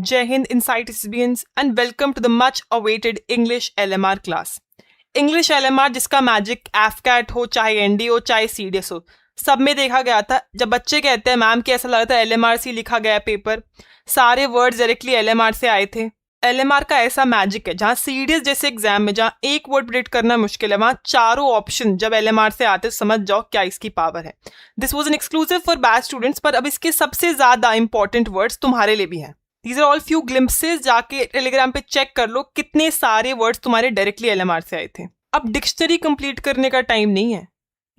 Jai Hind Insight Recipients and welcome to the much awaited English LMR class. English LMR जिसका magic AFCAT हो, चाहे ND हो, चाहे CDS हो, सब में देखा गया था। जब बच्चे कहते हैं मैम कि ऐसा लग रहा था एलएमआर से लिखा गया पेपर, सारे वर्ड्स डायरेक्टली एलएमआर से आए थे। एलएमआर का ऐसा मैजिक है जहाँ सीडीएस जैसे एग्जाम में जहाँ एक वर्ड प्रिडिक्ट करना मुश्किल है, वहाँ चारों ऑप्शन जब एलएमआर से आते समझ जाओ क्या इसकी पावर है। This was an exclusive for batch students, पर अब इसके सबसे ज्यादा इंपॉर्टेंट वर्ड्स तुम्हारे लिए भी हैं। These are all few glimpses, जाके टेलीग्राम पे चेक कर लो कितने सारे वर्ड्स तुम्हारे डायरेक्टली एलएमआर से आए थे। अब डिक्शनरी कंप्लीट करने का टाइम नहीं है,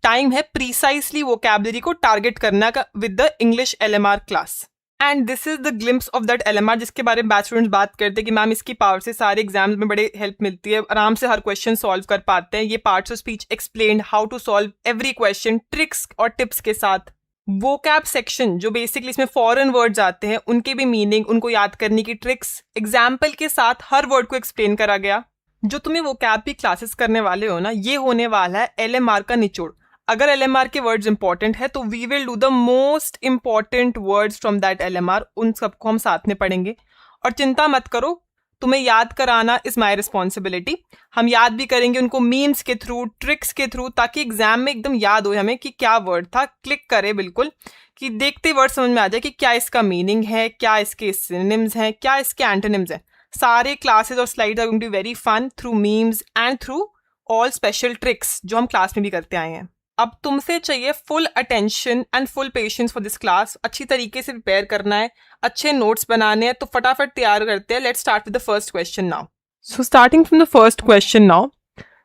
टाइम है प्रीसाइसली वोकैबुलरी को टारगेट करना का with the English LMR class. And this is the glimpse of that LMR जिसके बारे में बैच स्टूडेंट्स बात करते हैं कि मैम इसकी पावर से सारे एग्जाम्स में बड़े हेल्प मिलती है, आराम से हर क्वेश्चन सॉल्व कर पाते हैं। ये parts of speech explained how to solve every question tricks और टिप्स के साथ। वोकैब सेक्शन जो बेसिकली इसमें फॉरेन वर्ड्स आते हैं उनके भी मीनिंग, उनको याद करने की ट्रिक्स, एग्जाम्पल के साथ हर वर्ड को एक्सप्लेन करा गया। जो तुम्हें वोकैब की क्लासेस करने वाले हो ना, ये होने वाला है एलएमआर का निचोड़। अगर एलएमआर के वर्ड्स इंपॉर्टेंट है तो we will do the most important words from that LMR, उन सबको हम साथ में पढ़ेंगे। और चिंता मत करो, तुम्हें याद कराना इज माई रिस्पॉन्सिबिलिटी। हम याद भी करेंगे उनको मीम्स के थ्रू, ट्रिक्स के थ्रू, ताकि एग्जाम में एकदम याद हो हमें कि क्या वर्ड था। क्लिक करे बिल्कुल कि देखते वर्ड समझ में आ जाए कि क्या इसका मीनिंग है, क्या इसके सिनोनिम्स हैं, क्या इसके एंटोनिम्स हैं। सारे क्लासेस और slides are going to be very fun through memes and through all special tricks जो हम क्लास में भी करते आए हैं। अब तुमसे चाहिए full attention and full patience for this class. अच्छी तरीके से प्रिपेयर करना है, अच्छे नोट्स बनाने हैं, तो फटाफट तैयार करते हैं। Let's start with the first question now. So starting from the first question now,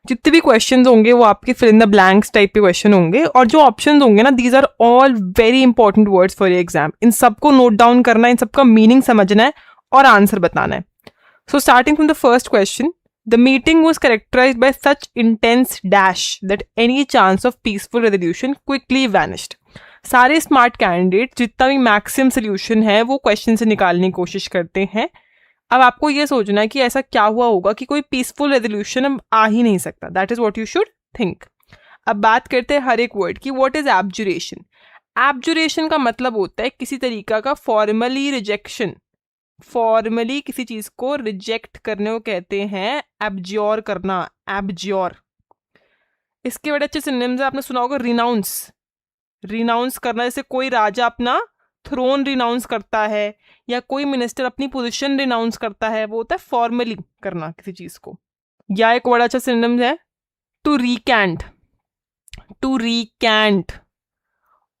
जितने भी क्वेश्चन होंगे वो आपके fill in the blanks type के क्वेश्चन होंगे, और जो ऑप्शन होंगे ना, these are all very important words for your exam. इन सबको नोट डाउन करना है, इन सबका मीनिंग समझना है और आंसर बताना है। सो starting from the first question, the meeting was characterized by such intense dash that any chance of peaceful resolution quickly vanished. सारे स्मार्ट कैंडिडेट जितना भी मैक्सिमम सोल्यूशन है वो क्वेश्चन से निकालने की कोशिश करते हैं। अब आपको ये सोचना है कि ऐसा क्या हुआ होगा कि कोई पीसफुल रेजोल्यूशन अब आ ही नहीं सकता। That is what you should think. अब बात करते हैं हर एक वर्ड की। What is एब्जुरेशन? एब्जुरेशन का मतलब होता है किसी तरीका का फॉर्मली रिजेक्शन। फॉर्मली किसी चीज को रिजेक्ट करने को कहते हैं एब्ज्योर करना, एब्ज्योर। इसके बड़े अच्छे सिनोनिम्स आपने सुना होगा, रिनाउंस। रिनाउंस करना, जैसे कोई राजा अपना थ्रोन रिनाउंस करता है या कोई मिनिस्टर अपनी पोजीशन रिनाउंस करता है, वो होता है फॉर्मली करना किसी चीज को। या एक बड़ा अच्छा सिनोनिम है टू रिकैंट, टू रिकैंट।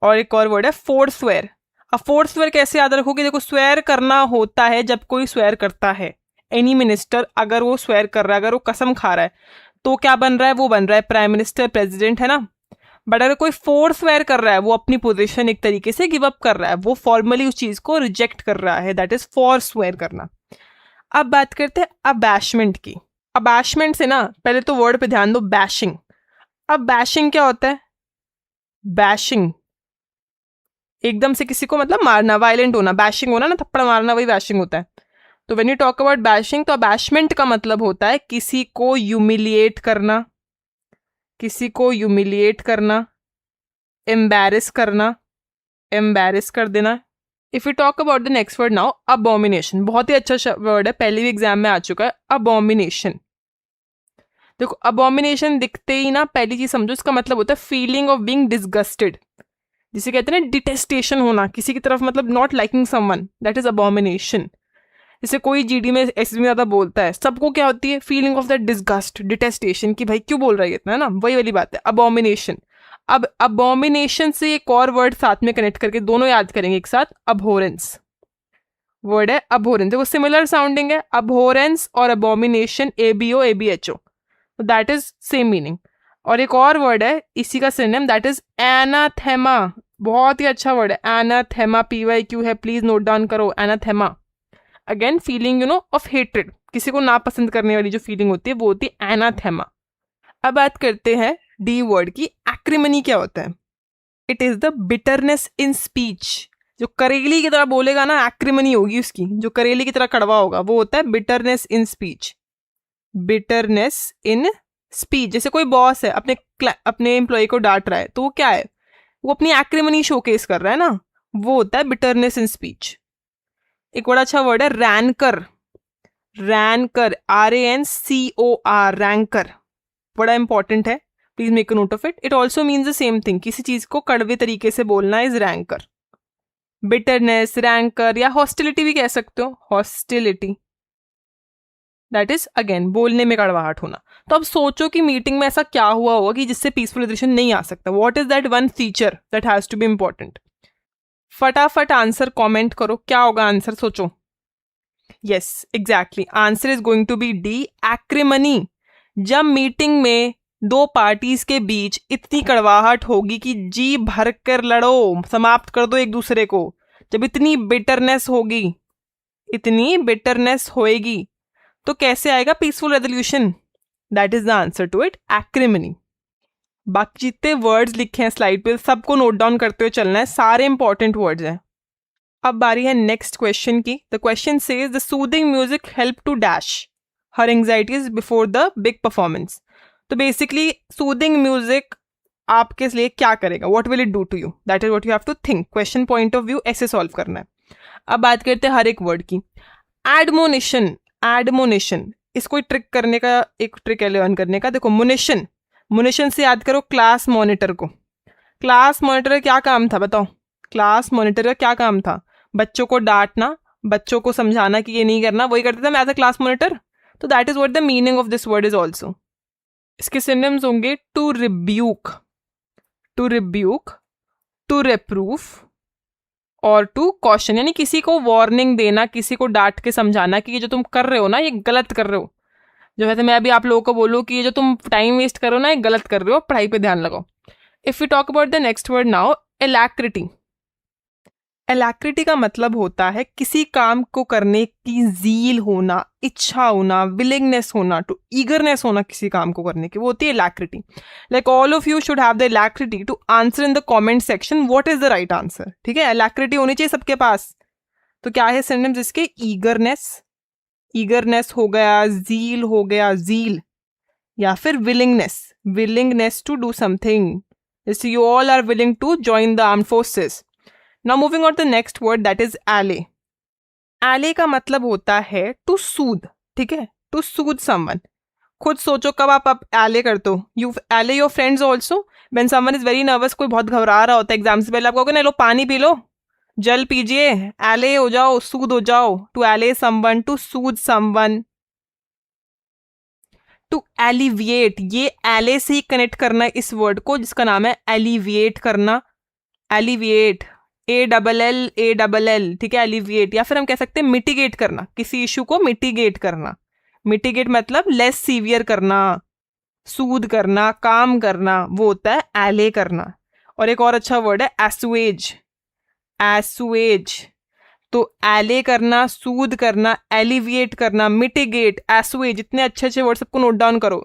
और एक और वर्ड है फोरस्वेयर। अब फोरस्वेयर कैसे याद रखोगे? देखो, स्वेयर करना होता है जब कोई स्वेयर करता है। एनी मिनिस्टर अगर वो स्वेयर कर रहा है, अगर वो कसम खा रहा है, तो क्या बन रहा है? वो बन रहा है प्राइम मिनिस्टर, प्रेसिडेंट, है ना। बट अगर कोई फोरस्वेयर कर रहा है, वो अपनी पोजीशन एक तरीके से गिव अप कर रहा है, वो फॉर्मली उस चीज को रिजेक्ट कर रहा है, दैट इज फोरस्वेयर करना। अब बात करते हैं अबैशमेंट की। अबैशमेंट से ना, पहले तो वर्ड पे ध्यान दो, बैशिंग। अब बैशिंग क्या होता है? बैशिंग एकदम से किसी को मतलब मारना, वायलेंट होना। बैशिंग होना ना, थप्पड़ मारना, वही बैशिंग होता है। तो when you talk about bashing, तो अबैशमेंट का मतलब होता है किसी को ह्यूमिलिएट करना, किसी को ह्यूमिलिएट करना, एम्बैरेस करना, एम्बैरेस कर देना। If you talk about the next word now, abomination. बहुत ही अच्छा वर्ड है, पहले भी एग्जाम में आ चुका है, अबॉमिनेशन। देखो, अबॉमिनेशन दिखते ही ना पहली चीज समझो, इसका मतलब होता है फीलिंग ऑफ बीइंग डिसगस्टेड, जिसे कहते हैं ना डिटेस्टेशन होना किसी की तरफ, मतलब not liking someone, that is abomination. जैसे कोई जीडी में ऐसे में ज्यादा बोलता है, सबको क्या होती है? फीलिंग ऑफ दैट डिसगस्ट, डिटेस्टेशन, कि भाई क्यों बोल रहा है इतना, है ना, वही वाली बात है, अबॉमिनेशन। अब अबॉमिनेशन से एक और वर्ड साथ में कनेक्ट करके दोनों याद करेंगे एक साथ, अबहोरेंस। वर्ड है अबहोरेंस, देखो सिमिलर साउंडिंग है, अबहोरेंस और abomination, ABO ABHO, that is same meaning. और एक और वर्ड है इसी का सिनोनिम, दैट इज एनाथेमा। बहुत ही अच्छा वर्ड है एनाथेमा, PYQ है, प्लीज नोट डाउन करो, anathema. Again feeling you know of hatred, किसी को नापसंद करने वाली जो फीलिंग होती है वो होती है एनाथेमा। अब बात करते हैं D वर्ड की। एक्रिमनी क्या होता है? It is the bitterness in speech. जो करेली की तरह बोलेगा ना, एक्रिमनी होगी उसकी, जो करेली की तरह कड़वा होगा, वो होता है bitterness in speech. Bitterness in speech. जैसे कोई बॉस है, अपने एम्प्लॉय को डांट रहा है, तो वो क्या है? वो अपनी एक्रिमनी शोकेस कर रहा है ना, वो होता है बिटरनेस इन स्पीच। एक बड़ा अच्छा वर्ड है रैनकर, रैनकर, RANCOR, रैंकर, बड़ा इंपॉर्टेंट है, please make a note of it. It also means the same thing, किसी चीज को कड़वे तरीके से बोलना इज रैंकर. बिटरनेस, रैंकर या हॉस्टिलिटी भी कह सकते हो, हॉस्टिलिटी, दैट इज अगेन बोलने में कड़वाहट होना. तो अब सोचो कि मीटिंग में ऐसा क्या हुआ होगा कि जिससे पीसफुल रेजोल्यूशन नहीं आ सकता. What is that one feature that has to be important. फटाफट आंसर कमेंट करो, क्या होगा आंसर, सोचो. Yes exactly, answer is going to be D, acrimony. जब मीटिंग में दो पार्टीज के बीच इतनी कड़वाहट होगी कि जी भर कर लड़ो, समाप्त कर दो एक दूसरे को, जब इतनी बिटरनेस होगी, इतनी बिटरनेस होएगी, तो कैसे आएगा peaceful resolution. That is the answer to it, acrimony. बाकी जितने वर्ड्स लिखे हैं स्लाइड पे सबको नोट डाउन करते हुए चलना है, सारे इंपॉर्टेंट वर्ड्स हैं. अब बारी है नेक्स्ट क्वेश्चन की. The question says the soothing music help to dash her anxieties before the big performance. तो बेसिकली सूदिंग म्यूजिक आपके लिए क्या करेगा, what will it do to you, that is what you have to think. Question point of view ऐसे solve करना है. अब बात करते हैं हर एक वर्ड की. एडमोनिशन, एडमोनिशन, इसको ट्रिक करने का, एक ट्रिक है लर्न करने का. देखो मुनिशन, मुनिशन से याद करो क्लास मॉनिटर को. क्लास मॉनिटर का क्या काम था बताओ, क्लास मॉनिटर का क्या काम था, बच्चों को डांटना, बच्चों को समझाना कि ये नहीं करना, वही करते थे मैं एज अ क्लास मॉनिटर. तो that is what the meaning of this word is also. इसके सिनोनिम्स होंगे to rebuke, to rebuke, to reproof और टू कॉशन, यानी किसी को वार्निंग देना, किसी को डांट के समझाना कि ये जो तुम कर रहे हो ना ये गलत कर रहे हो. जो है मैं अभी आप लोगों को बोलूँ कि ये जो तुम टाइम वेस्ट कर रहे हो ना ये गलत कर रहे हो, पढ़ाई पे ध्यान लगाओ. If you talk about the next word now, alacrity. Alacrity का मतलब होता है किसी काम को करने की ज़ील होना, इच्छा होना, विलिंगनेस होना, टू ईगरनेस होना किसी काम को करने की, वो होती है alacrity. Like all of you should have the alacrity to answer in the comment section what is the right answer. ठीक है, एलैक्रिटी होनी चाहिए सबके पास. तो क्या है सिनोनिम्स इसके, ईगरनेस, ईगरनेस हो गया, ज़ील हो गया, ज़ील, या फिर willingness, willingness to do something. जैसे you all are willing to join the armed forces. Now moving on to the next word that is ally. Ally का मतलब होता है to soothe. ठीक है, to soothe someone. खुद सोचो कब आप ally करते हो. You ally your friends also. When someone is very nervous, कोई बहुत घबरा रहा होता है एग्जाम से पहले, आप कहोगे ना लो पानी पी लो, जल पीजिए, ally हो जाओ, soothe हो जाओ. To ally someone, to soothe someone. To alleviate, ये ally से ही कनेक्ट करना है इस वर्ड को जिसका नाम है alleviate करना. alleviate, ALL, ठीक है, एलिविएट. या फिर हम कह सकते हैं मिटिगेट करना, किसी इशू को मिटिगेट करना. मिटिगेट मतलब लेस सीवियर करना, सूद करना, काम करना, वो होता है एले करना. और एक और अच्छा वर्ड है एसुएज, एसुएज. तो एले करना, सूद करना, एलिविएट करना, मिटिगेट, एसुएज, इतने अच्छे अच्छे वर्ड सबको नोट डाउन करो.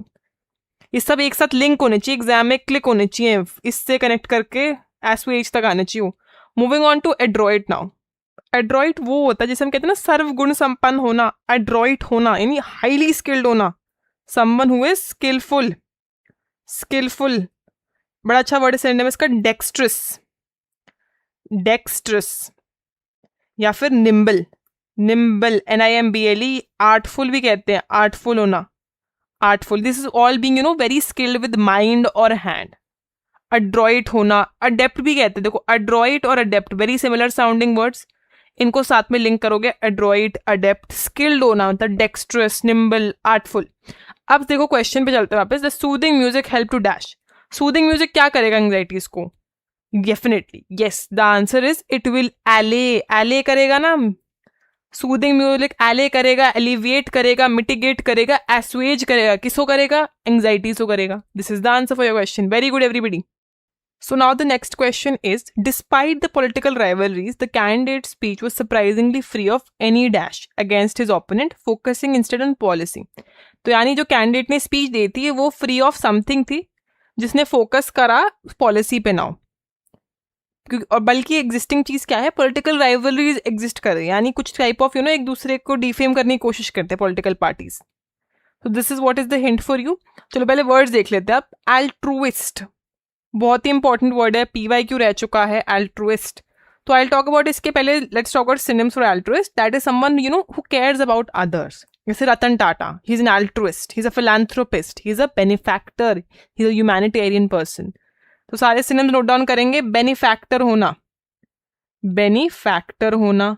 ये सब एक साथ लिंक होने चाहिए, एग्जाम में क्लिक होने चाहिए, इससे कनेक्ट करके एसुएज तक आने चाहिए. Moving on to adroit now. Adroit वो होता है जिसे हम कहते हैं ना सर्वगुण संपन्न होना, एड्रॉइट होना यानी हाईली स्किल्ड होना, someone who is skilful, skilful. बड़ा अच्छा वर्ड है इसका डेक्स्ट्रस, डेक्स्ट्रस, या फिर निम्बल, निम्बल, NIMBLE. आर्टफुल भी कहते हैं, आर्टफुल होना, artful. This is all being you know very skilled with mind और हैंड. अड्रॉइट होना, अडेप्ट भी कहते हैं. देखो अड्रॉइट और adapt very similar sounding words, इनको साथ में लिंक करोगे, अड्रॉइट, अडेप्ट. स्किल्ड होना मतलब डेक्स्ट्रस, निम्बल, आर्टफुल. अब देखो क्वेश्चन पे चलते हैं वापस. The soothing music help to dash. Soothing music क्या करेगा एंग्जाइटीज को, definitely yes, the answer is it will allay, allay करेगा ना. सूदिंग म्यूजिक एले करेगा, एलिविएट करेगा, मिटिगेट करेगा, एसुएज करेगा. किसको करेगा, एंग्जाइटीज को करेगा. This is the answer for your question. Very good everybody. So now the next question is, despite the political rivalries, the candidate's speech was surprisingly free of any dash against his opponent, focusing instead on policy. तो यानी जो candidate ने speech दी थी वो free of something थी जिसने focus करा policy पे ना हो. और बल्कि एग्जिस्टिंग चीज क्या है, पॉलिटिकल राइवलरीज एग्जिस्ट कर रही है, यानी कुछ टाइप ऑफ यू नो एक दूसरे को डिफेम करने की कोशिश करते हैं पॉलिटिकल पार्टीज. तो this is what is the hint for you. चलो पहले वर्ड्स देख लेते हैं आप. एल्ट्रुइस्ट बहुत ही इंपॉर्टेंट वर्ड है, PYQ रह चुका है एल्ट्रुइस्ट. तो आई टॉक अबाउट, इसके पहले let's talk about synonyms for altruist. That is someone who cares about others. जैसे Ratan Tata, he is an altruist, he is a philanthropist, he is a benefactor, he is a humanitarian person. तो सारे सिनोनिम्स note down करेंगे. Benefactor होना, benefactor होना,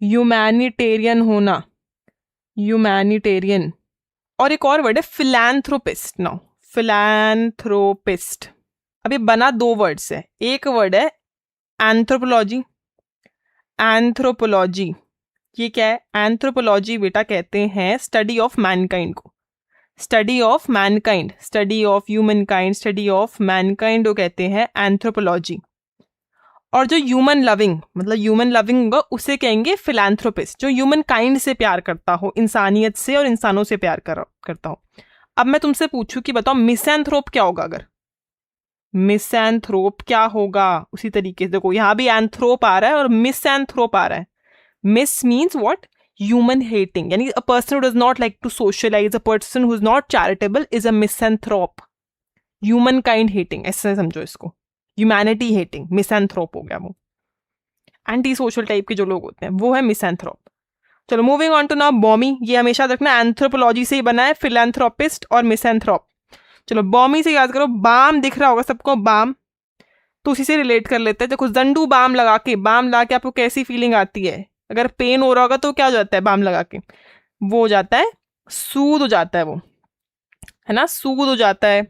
humanitarian होना, humanitarian. और एक और वर्ड है फिलैंथ्रोपिस्ट. नाउ फिलैंथ्रोपिस्ट, अभी बना दो वर्ड्स है. एक वर्ड है एंथ्रोपोलॉजी. एंथ्रोपोलॉजी ये क्या है? एंथ्रोपोलॉजी बेटा कहते हैं स्टडी ऑफ मैनकाइंड को. Study of Mankind, study of human kind, study of Mankind को कहते हैं एंथ्रोपोलॉजी. और जो ह्यूमन लविंग, मतलब ह्यूमन लविंग होगा, उसे कहेंगे फिलैंथ्रोपिस्ट. जो ह्यूमन काइंड से प्यार करता हो, इंसानियत से और इंसानों से प्यार करता हो. अब मैं तुमसे पूछूं कि बताओ मिसैंथ्रोप क्या होगा? अगर मिसैंथ्रोप क्या होगा? उसी तरीके से देखो, यहां भी एंथ्रोप आ रहा है और मिसैंथ्रोप आ रहा है. Mis means what? Human hating, यानी a person who does not like to socialize, a person who is not charitable is a misanthrope. Human kind hating, ऐसे समझो इसको. ह्यूमैनिटी हेटिंग मिसैंथ्रोप हो गया. वो एंटी सोशल टाइप के जो लोग होते हैं वो है मिसैंथ्रोप. चलो मूविंग ऑन टू नाउ बॉमी. ये हमेशा रखना एंथ्रोपोलॉजी से ही बना है, फिलैंथ्रोपिस्ट और मिसैंथ्रोप. चलो बॉमी से याद करो. बाम दिख रहा होगा सबको, बाम, तो उसी से रिलेट कर लेते हैं. देखो जंडू बाम लगा के आपको कैसी फीलिंग आती है? अगर पेन हो रहा होगा तो क्या हो जाता है बाम लगा के? वो हो जाता है सूद हो जाता है, वो है ना, सूद हो जाता है,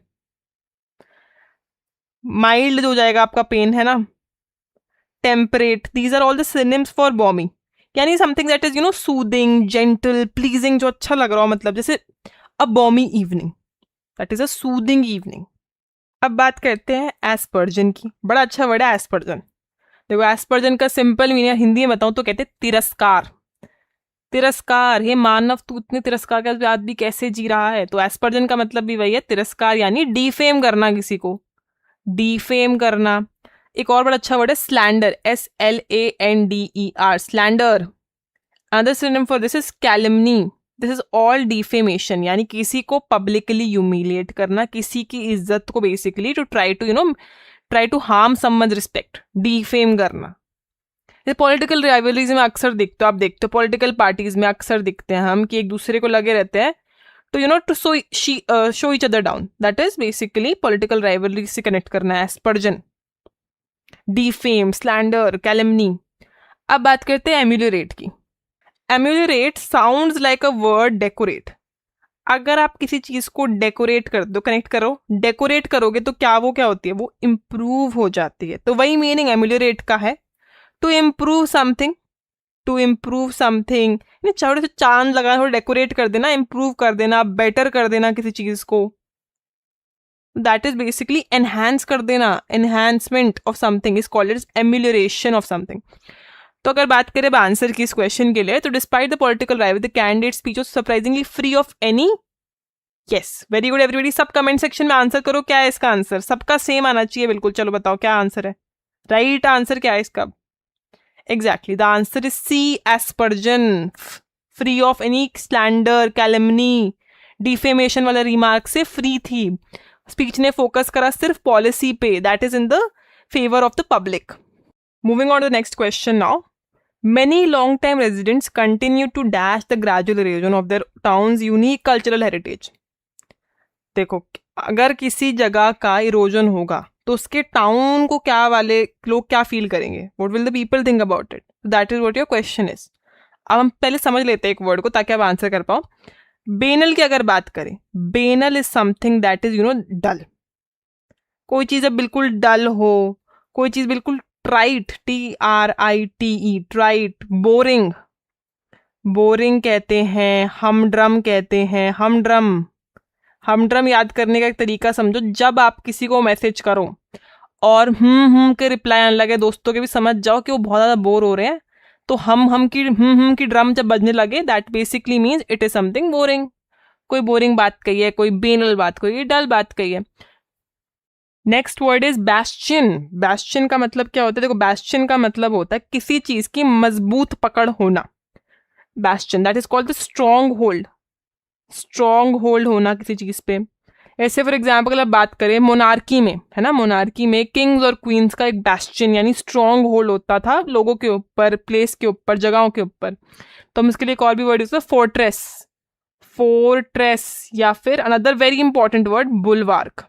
माइल्ड हो जाएगा आपका पेन, है ना. Temperate, these are all the synonyms for balmy. यानी something that is soothing, gentle, pleasing, जो अच्छा लग रहा हो. मतलब जैसे a balmy evening, that is a soothing evening. अब बात करते हैं एस्पर्जन की. बड़ा अच्छा वर्ड है एस्पर्जन. देखो एस्पर्जन का सिंपल मीनिंग हिंदी में बताऊं तो कहते हैं तिरस्कार. तिरस्कार, हे मानव तू इतने तिरस्कार के बाद भी कैसे जी रहा है? तो एस्पर्जन का मतलब भी वही है, तिरस्कार, यानी डीफेम करना किसी को, डीफेम करना. एक और बड़ा अच्छा वर्ड है slander, SLANDER, slander. Another synonym for this is कैलमनी. This is all defamation, यानी किसी को पब्लिकली ह्यूमिलिएट करना, किसी की इज्जत को basically to try to harm someone's respect, defame करना. ये पॉलिटिकल राइवलरीज में अक्सर दिखते हो, आप देखते हो पॉलिटिकल पार्टीज में अक्सर दिखते हैं हम कि एक दूसरे को लगे रहते हैं तो to show each other down. That is basically political rivalry से कनेक्ट करना है एस्पर्जन, डिफेम, स्लैंडर, कैलमनी. अब बात करते हैं एम्यूलरेट की. Ameliorate sounds like a word decorate. अगर आप किसी चीज को डेकोरेट कर दो, कनेक्ट करो, डेकोरेट करोगे तो क्या होती है? वो इम्प्रूव हो जाती है. तो वही मीनिंग एम्यूलरेट का है, to improve something, to improve something. छोटे से चांद लगा थोड़ा डेकोरेट कर देना, इम्प्रूव कर देना, बेटर कर देना किसी चीज को. दैट इज बेसिकली एनहांस कर देना. Enhancement of something is called as amelioration of something. तो अगर बात करें अब आंसर की इस क्वेश्चन के लिए, तो despite the political rivalry the candidate speech was surprisingly free of any. Yes, very good everybody. सब कमेंट सेक्शन में आंसर करो, क्या है इसका आंसर? सबका सेम आना चाहिए बिल्कुल. चलो बताओ क्या आंसर है, राइट आंसर क्या है इसका? Exactly, the answer is C, aspersion. Free of any slander, calumny, defamation वाला रिमार्क से फ्री थी. स्पीच ने फोकस करा सिर्फ पॉलिसी पे, that is in the favour of the public. Moving on to the next question now. Many long-time residents continue to dash the gradual erosion of their town's unique cultural heritage. देखो अगर किसी जगह का erosion होगा तो उसके town को क्या वाले लोग क्या फील करेंगे? What will the people think about it? That is what your question is. अब हम पहले समझ लेते हैं एक वर्ड को ताकि आप आंसर कर पाओ. बेनल की अगर बात करें, banal is something that is dull. कोई चीज अब बिल्कुल डल हो, कोई चीज बिल्कुल trite, TRITE, trite. Boring, boring कहते हैं. हमड्रम कहते हैं. हमड्रम, हमड्रम याद करने का एक तरीका समझो. जब आप किसी को मैसेज करो और के रिप्लाई आने लगे, दोस्तों के भी समझ जाओ कि वो बहुत ज्यादा बोर हो रहे हैं, तो हम की ड्रम जब बजने लगे, that basically means it is something boring. कोई बोरिंग बात कही है, कोई बेनल बात कही है, डल बात कही है. Next word is Bastian. Bastian का मतलब क्या होता है? देखो बैस्टियन का मतलब होता है किसी चीज की मजबूत पकड़ होना. Bastian that is called the strong hold. Strong hold होना किसी चीज पे. ऐसे फॉर एग्जाम्पल अगर बात करें मोनार्की में, है ना, मोनार्की में किंग्स और क्वींस का एक बैस्टियन यानी स्ट्रॉन्ग होल्ड होता था लोगों के ऊपर, प्लेस के ऊपर, जगहों के ऊपर। तो हम इसके लिए एक और भी वर्ड यूज, फोर्ट्रेस, फोर्ट्रेस, या फिर another very important word bulwark,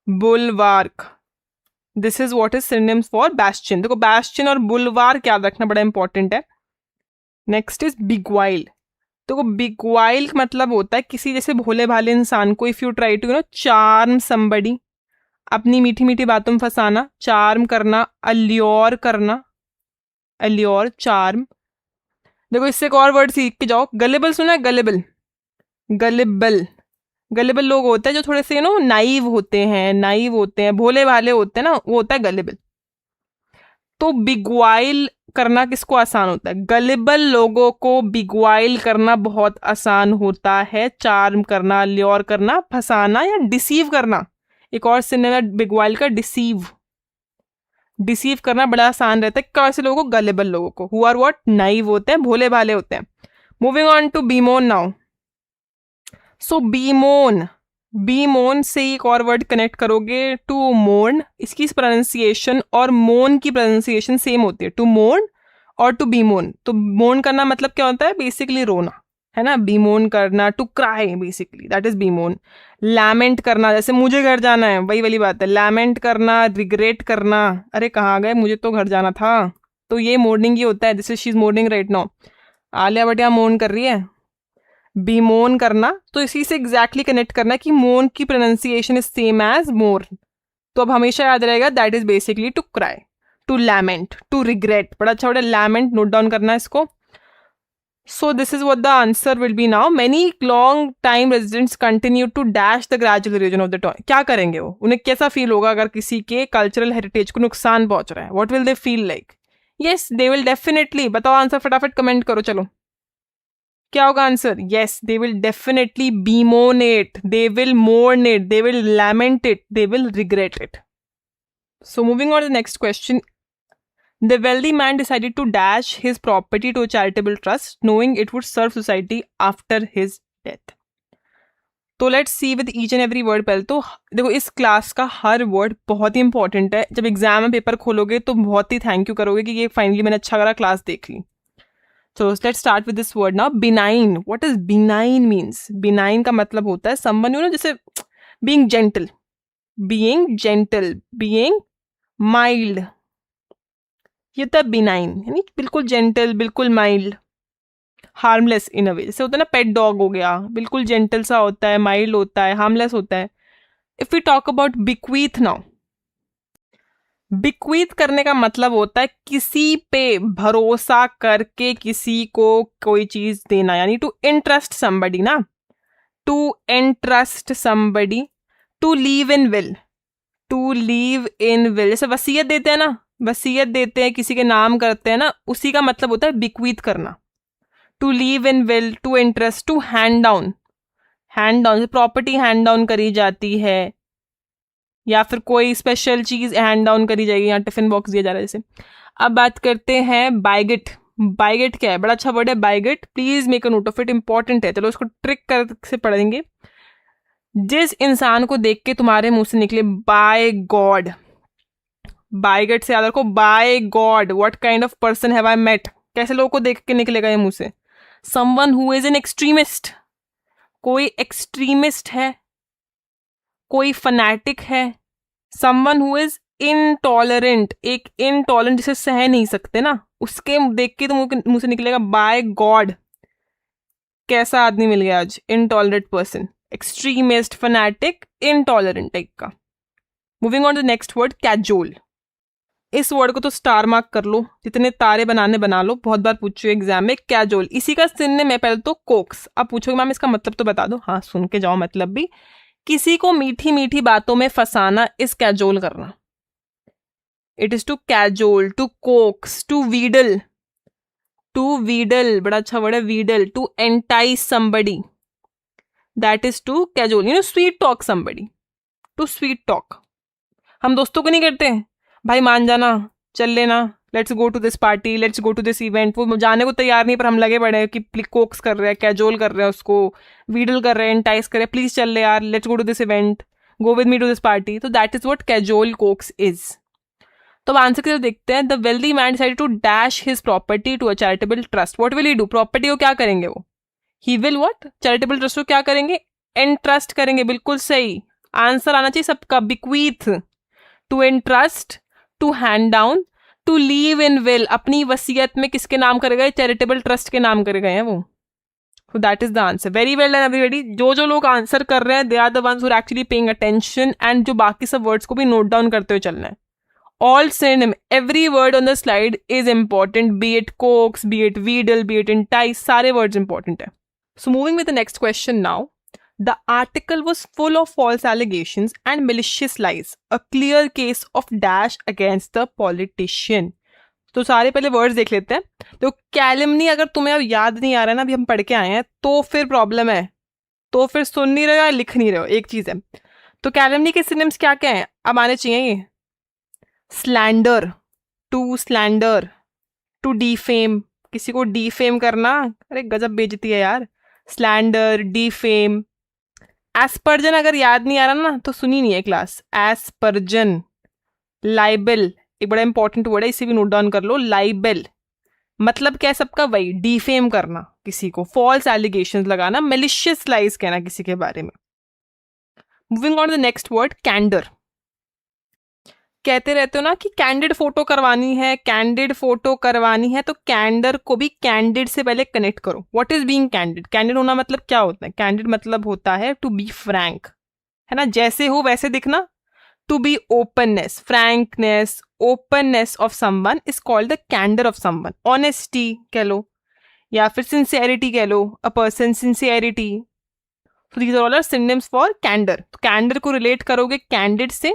bulwark. This is what is synonyms for bastion. देखो बैस्टियन और बुलवार्क याद रखना बड़ा इंपॉर्टेंट है। Next is beguile. तो बिगवाइल मतलब होता है किसी जैसे भोले भाले इंसान को, if you try to charm somebody, अपनी मीठी मीठी बातों में फंसाना, चार्म करना, अल्योर करना, अल्योर, चार्म। देखो इससे एक और वर्ड सीख के जाओ, गलेबल सुना है, गलेबल, गलेबल, गलेबल लोग होते हैं जो थोड़े से नाइव होते हैं, नाइव होते हैं, भोले भाले होते हैं ना, वो होता है गलेबल। तो बिगवाइल करना किसको आसान होता है? गलेबल लोगों को बिगवाइल करना बहुत आसान होता है। चार्म करना, ल्योर करना, फंसाना या डिसीव करना। एक और सिनोनिम है बिगवाइल का, डिसीव, डिसीव करना बड़ा आसान रहता है। कैसे लोगों को? गलेबल लोगों को, हु आर व्हाट, नाइव होते हैं, भोले भाले होते हैं। Moving on to bemoan now. So bemoan, bemoan से एक और वर्ड कनेक्ट करोगे, टू मोर्न। इसकी प्रोनाउंसिएशन और मोन की प्रोनाउंसिएशन सेम होती है, टू मोर्न और टू बीमोन। तो मोर्न करना मतलब क्या होता है? बेसिकली रोना, है ना। बीमोन करना, to cry, basically that is bemoan. Lament करना, जैसे मुझे घर जाना है, वही वाली बात है, लैमेंट करना, रिग्रेट करना, अरे कहाँ गए, मुझे तो घर जाना था। तो ये मोर्निंग ही होता है, this is she is morning right now. Alia Bhatt यहाँ मोर्न कर रही है, बीमोन करना। तो इसी से एग्जैक्टली कनेक्ट करना कि मोन की pronunciation is same as more. तो अब हमेशा याद रहेगा, that is basically to cry, to lament, to regret. बड़ा अच्छा, बड़ा लैमेंट, नोट डाउन करना है इसको। So this is what the answer will be now. Many long time residents continue to dash the gradual erosion of the toy. क्या करेंगे वो? उन्हें कैसा फील होगा अगर किसी के कल्चरल हेरिटेज को नुकसान पहुंच रहा है? What will they feel like? Yes, they will definitely. बताओ आंसर फटाफट कमेंट करो, चलो क्या होगा answer? Yes, they will definitely bemoan it. They will mourn it. They will lament it. They will regret it. So moving on to the next question. The wealthy man decided to dash his property to a charitable trust, knowing it would serve society after his death. तो let's see with each and every word. पहले तो देखो इस class का हर word बहुत ही important है। जब exam में पेपर खोलोगे तो बहुत ही थैंक यू करोगे कि ये फाइनली मैंने अच्छा करा क्लास देख ली। So let's start with this word now. Benign. What does benign means? Benign का मतलब होता है someone, जैसे being gentle, being gentle, being mild, ये होता है benign, यानी बिल्कुल gentle, बिल्कुल mild, harmless in a way। जैसे होता है ना pet dog हो गया, बिल्कुल gentle सा होता है, mild होता है, harmless होता है। If we talk about bequeath now, bequeath करने का मतलब होता है किसी पे भरोसा करके किसी को कोई चीज देना, यानी टू इंट्रस्ट समबडी ना, to entrust somebody, to leave in will, to leave in will. जैसे वसीयत देते हैं ना, वसीयत देते हैं, किसी के नाम करते हैं ना, उसी का मतलब होता है बिक्वीथ करना। To leave in will, to entrust, to hand down, hand down property hand down करी जाती है, या फिर कोई स्पेशल चीज हैंड डाउन करी जाएगी, यहाँ टिफिन बॉक्स दिया जा रहा है जैसे। अब बात करते हैं बायगेट। बायगेट क्या है? बड़ा अच्छा वर्ड है bigot, please make a note of it, important है। चलो इसको ट्रिक कर से पढ़ेंगे। जिस इंसान को देख के तुम्हारे मुंह से निकले बाय गॉड, बायगेट से याद रखो, by god what kind of person have I met, कैसे लोगों को देख के निकलेगा ये मुंह से? Someone who is an extremist, कोई एक्सट्रीमिस्ट है, कोई फनैटिक है, समवन हु इज इनटॉलरेंट, एक इनटॉलरेंट जिसे सह नहीं सकते ना, उसके देख के तो मुंह से निकलेगा बाय गॉड। कैसा आदमी मिल गया आज? Intolerant person, extremist, fanatic, intolerant type का। Moving on to next word, cajole. इस वर्ड को तो स्टार मार्क कर लो, जितने तारे बनाने बना लो, बहुत बार पूछो एग्जाम में। कैजोल, इसी का सिनोनिम है पहले तो कोक्स। अब पूछोगे मैम इसका मतलब तो बता दो। हाँ सुन के जाओ मतलब भी, किसी को मीठी मीठी बातों में फंसाना इस कैजोल करना। It is to cajole, to coax, to wheedle, to wheedle, बड़ा अच्छा वर्ड है wheedle, to entice somebody, that is to cajole, sweet talk somebody, to sweet talk. हम दोस्तों को नहीं करते भाई मान जाना, चल लेना, let's go to this party, let's go to this event. वो जाने को तैयार नहीं पर हम लगे पड़े हैं कि कोक्स कर रहे हैं, कैजोल कर रहे हैं उसको, वीडल कर रहे हैं, एंटाइस कर रहे हैं, प्लीज चल रहे यार, let's go to this event, go with me to this party. तो that is what cajole coax is. तो अब आंसर की तरफ देखते हैं। The wealthy man decided to dash his property to a charitable trust. What will he do? Property को क्या करेंगे वो? He will what? Charitable trust को क्या करेंगे? एंट्रस्ट करेंगे। बिल्कुल सही आंसर आना चाहिए सबका। Bequeath, to entrust, to hand down, to leave in will. अपनी वसीयत में किसके नाम करे गए? चैरिटेबल ट्रस्ट के नाम करे गए हैं वो। So that is the answer. Very well done everybody. जो लोग आंसर कर रहे हैं they are the ones who are actually paying attention and जो बाकी सब वर्ड्स को भी नोट डाउन करते हुए चलना है. All synonym, every word on the slide is important, be it coax, be it wheedle, be it entice, सारे words important है. So moving with the next question now. The article was full of false allegations and malicious lies. A clear case of dash against the politician. तो सारे पहले words देख लेते हैं. तो कैलमनी अगर तुम्हें अब याद नहीं आ रहा है ना, अभी हम पढ़ के आए हैं, तो फिर प्रॉब्लम है. तो फिर सुन नहीं रहे हो या लिख नहीं रहे हो, एक चीज है. तो कैलमनी के सिनोनिम्स क्या क्या हैं अब आने चाहिए ये. स्लैंडर, टू डीफेम, किसी को डीफेम करना, अरे गजब बेइज्जती है यार. Slander, defame. एस्पर्जन अगर याद नहीं आ रहा ना तो सुनी नहीं है क्लास. एस्पर्जन. लाइबल, एक बड़ा इंपॉर्टेंट वर्ड है, इसे भी नोट डाउन कर लो. लाइबल मतलब क्या है सबका? वही डिफेम करना किसी को, फॉल्स एलिगेशंस लगाना, मेलिशियस लाइज कहना किसी के बारे में. Moving on the next word, candour. कहते रहते हो ना कि कैंडिड फोटो करवानी है, कैंडिड फोटो करवानी है, तो कैंडर को भी कैंडिड से पहले कनेक्ट करो. What is being candid? Candid होना मतलब क्या होता है? कैंडिड मतलब होता है टू बी फ्रैंक, है ना, जैसे हो वैसे दिखना. To be openness, frankness, openness of someone is called the candor of someone. Honesty कह लो या फिर sincerity कह लो. A person sincerity. So these are all are synonyms for candor. तो candor को relate करोगे candid से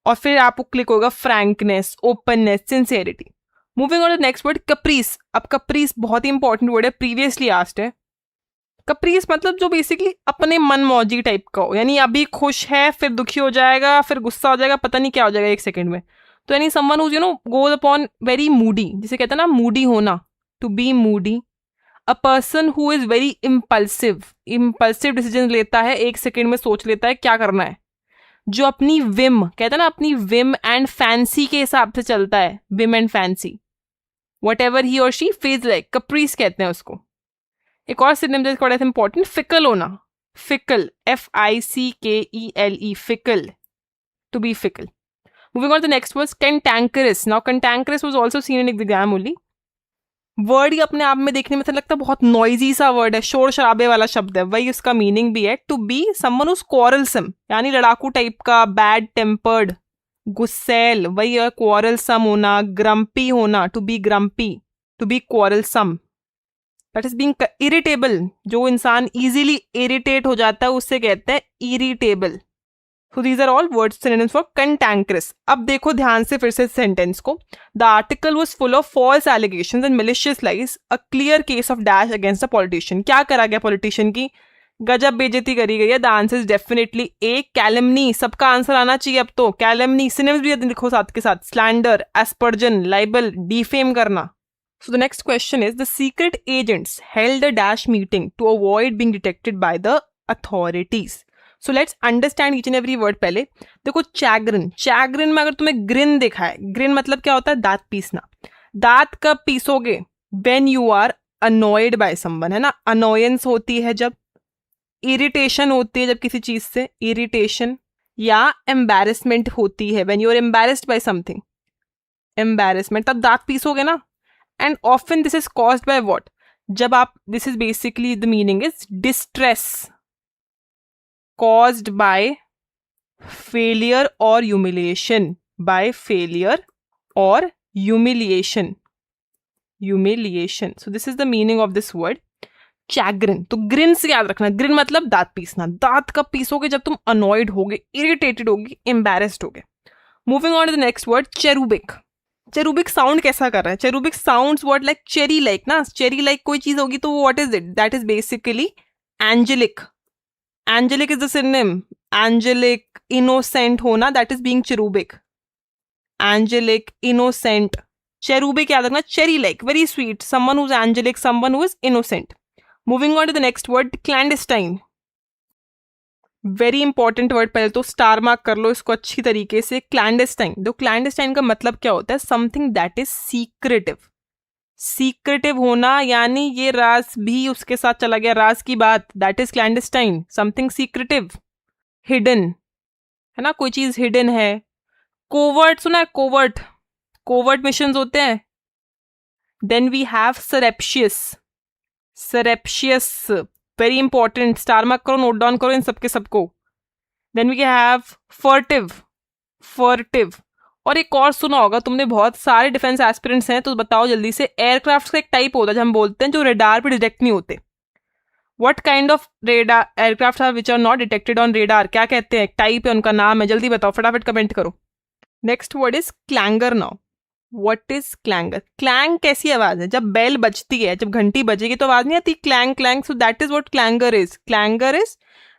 और फिर आपको क्लिक होगा frankness, openness, sincerity. Moving on to the next word, caprice. अब caprice बहुत ही important word है, previously asked है. कप्रीस मतलब जो बेसिकली अपने मन मौजी टाइप का हो, यानी अभी खुश है फिर दुखी हो जाएगा फिर गुस्सा हो जाएगा, पता नहीं क्या हो जाएगा एक सेकंड में. तो यानी someone who goes upon very moody, जिसे कहते हैं ना मूडी होना, to be moody. A person who is very impulsive decision लेता है, एक सेकंड में सोच लेता है क्या करना है. जो अपनी विम, कहते हैं ना अपनी विम एंड फैंसी के हिसाब से चलता है, Vim and fancy, what ever he और शी फील्स लाइक, कप्रीस कहते हैं उसको. एक और सिनोनिम बड़ा इंपॉर्टेंट, फिकल होना. Fickle, FICKELE, fickle, to be fickle. Moving on the next word, cantankerous. Now cantankerous was also seen in exam only. Word ही अपने आप में देखने में तो लगता है बहुत नॉइजी सा वर्ड है, शोर शराबे वाला शब्द है, वही उसका मीनिंग भी है. टू बी समवन हुज क्वारलसम, यानी लड़ाकू टाइप का, बैड टेम्पर्ड, गुस्सैल, वही है क्वारलसम होना. ग्रम्पी होना, to be grumpy, to be quarrelsome. That is being irritable, जो इंसान इजीली इरिटेट हो जाता है उससे कहते हैं irritable. So these are all words synonyms for cantankerous. अब देखो ध्यान से फिर से सेंटेंस को. The article was full of false allegations and malicious lies, a clear case of dash against the politician. क्या करा गया पॉलिटिशियन की? गजब बेइज्जती करी गई है. द आंसर इज डेफिनेटली ए, कैलमनी. सबका आंसर आना चाहिए अब तो. कैलमनी सिनोनिम्स भी लिखो साथ के साथ. स्लैंडर, एस्पर्जन, लाइबल, डिफेम करना. So the next question is, the secret agents held a dash meeting to avoid being detected by the authorities. So let's understand each and every word. पहले देखो चैग्रिन. चैग्रिन में अगर तुम्हें ग्रिन देखा है, ग्रिन मतलब क्या होता है? दांत पीसना. दांत कब पीसोगे? When you are annoyed by someone, है ना. Annoyance होती है जब, इरिटेशन होती है जब किसी चीज से, इरिटेशन, या embarrassment होती है when you are embarrassed by something, embarrassment, तब दांत पीसोगे ना. And often this is caused by what? जब आप, this is basically the meaning is distress caused by failure or humiliation. By failure or humiliation. So this is the meaning of this word chagrin. तो green से याद रखना. Green मतलब दांत पीसना. दांत कब पीसोगे? जब तुम annoyed होगे, irritated होगे, embarrassed होगे. Moving on to the next word, cherubic. Cherubic sound कैसा कर रहा है? Cherubic sounds what like cherry like ना. चेरी लाइक कोई चीज होगी तो what is it? That is basically angelic. Angelic is the synonym. Angelic, innocent होना, that is being cherubic. Angelic, innocent, cherubic याद रखना, cherry like, very sweet, someone who's angelic, someone who is innocent. Moving on to the next word, clandestine. Very important word, पहले तो star mark कर लो इसको अच्छी तरीके से. क्लैंडेस्टाइन, तो क्लैंडेस्टाइन का मतलब क्या होता है? Something that is secretive. Secretive होना यानी ये राज भी उसके साथ चला गया, राज की बात, that is clandestine. Something secretive. Hidden है ना, कोई चीज हिडन है. कोवर्ट सुना है? कोवर्ट, कोवर्ट मिशंस होते हैं. Then we have surreptitious. Surreptitious very important, star mark करो, नोट डाउन करो इन सबके सबको. Then we have furtive. Furtive. और एक और सुना होगा तुमने, बहुत सारे डिफेंस एस्पिरेंट्स हैं तो बताओ जल्दी से. एयरक्राफ्ट का एक टाइप होता है जो हम बोलते हैं जो रेडार पे डिटेक्ट नहीं होते. What kind of radar aircraft are which are not detected on radar? क्या कहते हैं? टाइप है, उनका नाम है, जल्दी बताओ, फटाफट कमेंट करो. Next word is clangour. Now what is clangour? Clang कैसी आवाज है? जब बेल बजती है, जब घंटी बजेगी तो आवाज नहीं आती, clang clang. So that is what clanger is. Clanger is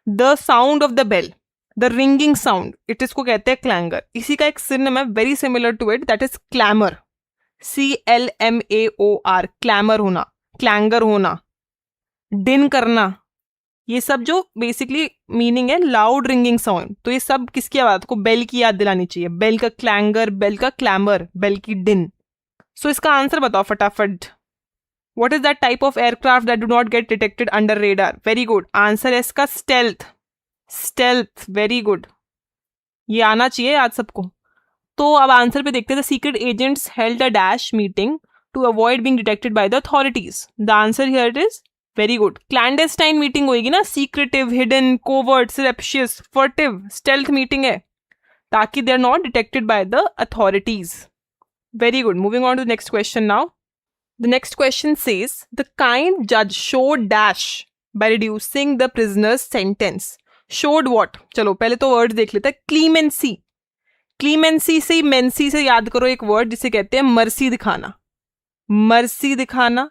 the sound of the bell, the ringing sound, it इसको कहते हैं क्लैंगर. इसी का एक सिनोनिम है very similar to it, that is clamour. CLMAOR, clamour होना, क्लैंगर होना, din करना. ये सब जो बेसिकली मीनिंग है लाउड रिंगिंग साउंड. तो ये सब किसकी आवाज को? बेल की याद दिलानी चाहिए. बेल का क्लैंगर, बेल का क्लैमर, बेल की डिन. सो इसका आंसर बताओ फटाफट. What is that type of aircraft that do not gate detected under radar? Very good, answer है इसका स्टेल्थ. स्टेल्थ, वेरी गुड, ये आना चाहिए आज सबको. तो अब आंसर पे देखते हैं. The secret agents held a dash meeting to avoid being detected by the authorities. The answer here is very good. Clandestine meeting होगी ना, secretive, hidden, covert, surreptitious, furtive, stealth meeting है ताकि they are not detected by the authorities. Very good. Moving on to the next question now. The next question says the kind जज should dash by reducing the prisoners sentence. Should what? चलो पहले तो word देख लेते हैं. Clemency. Clemency से, मेंसी से याद करो एक वर्ड जिसे कहते हैं मर्सी दिखाना. मर्सी दिखाना.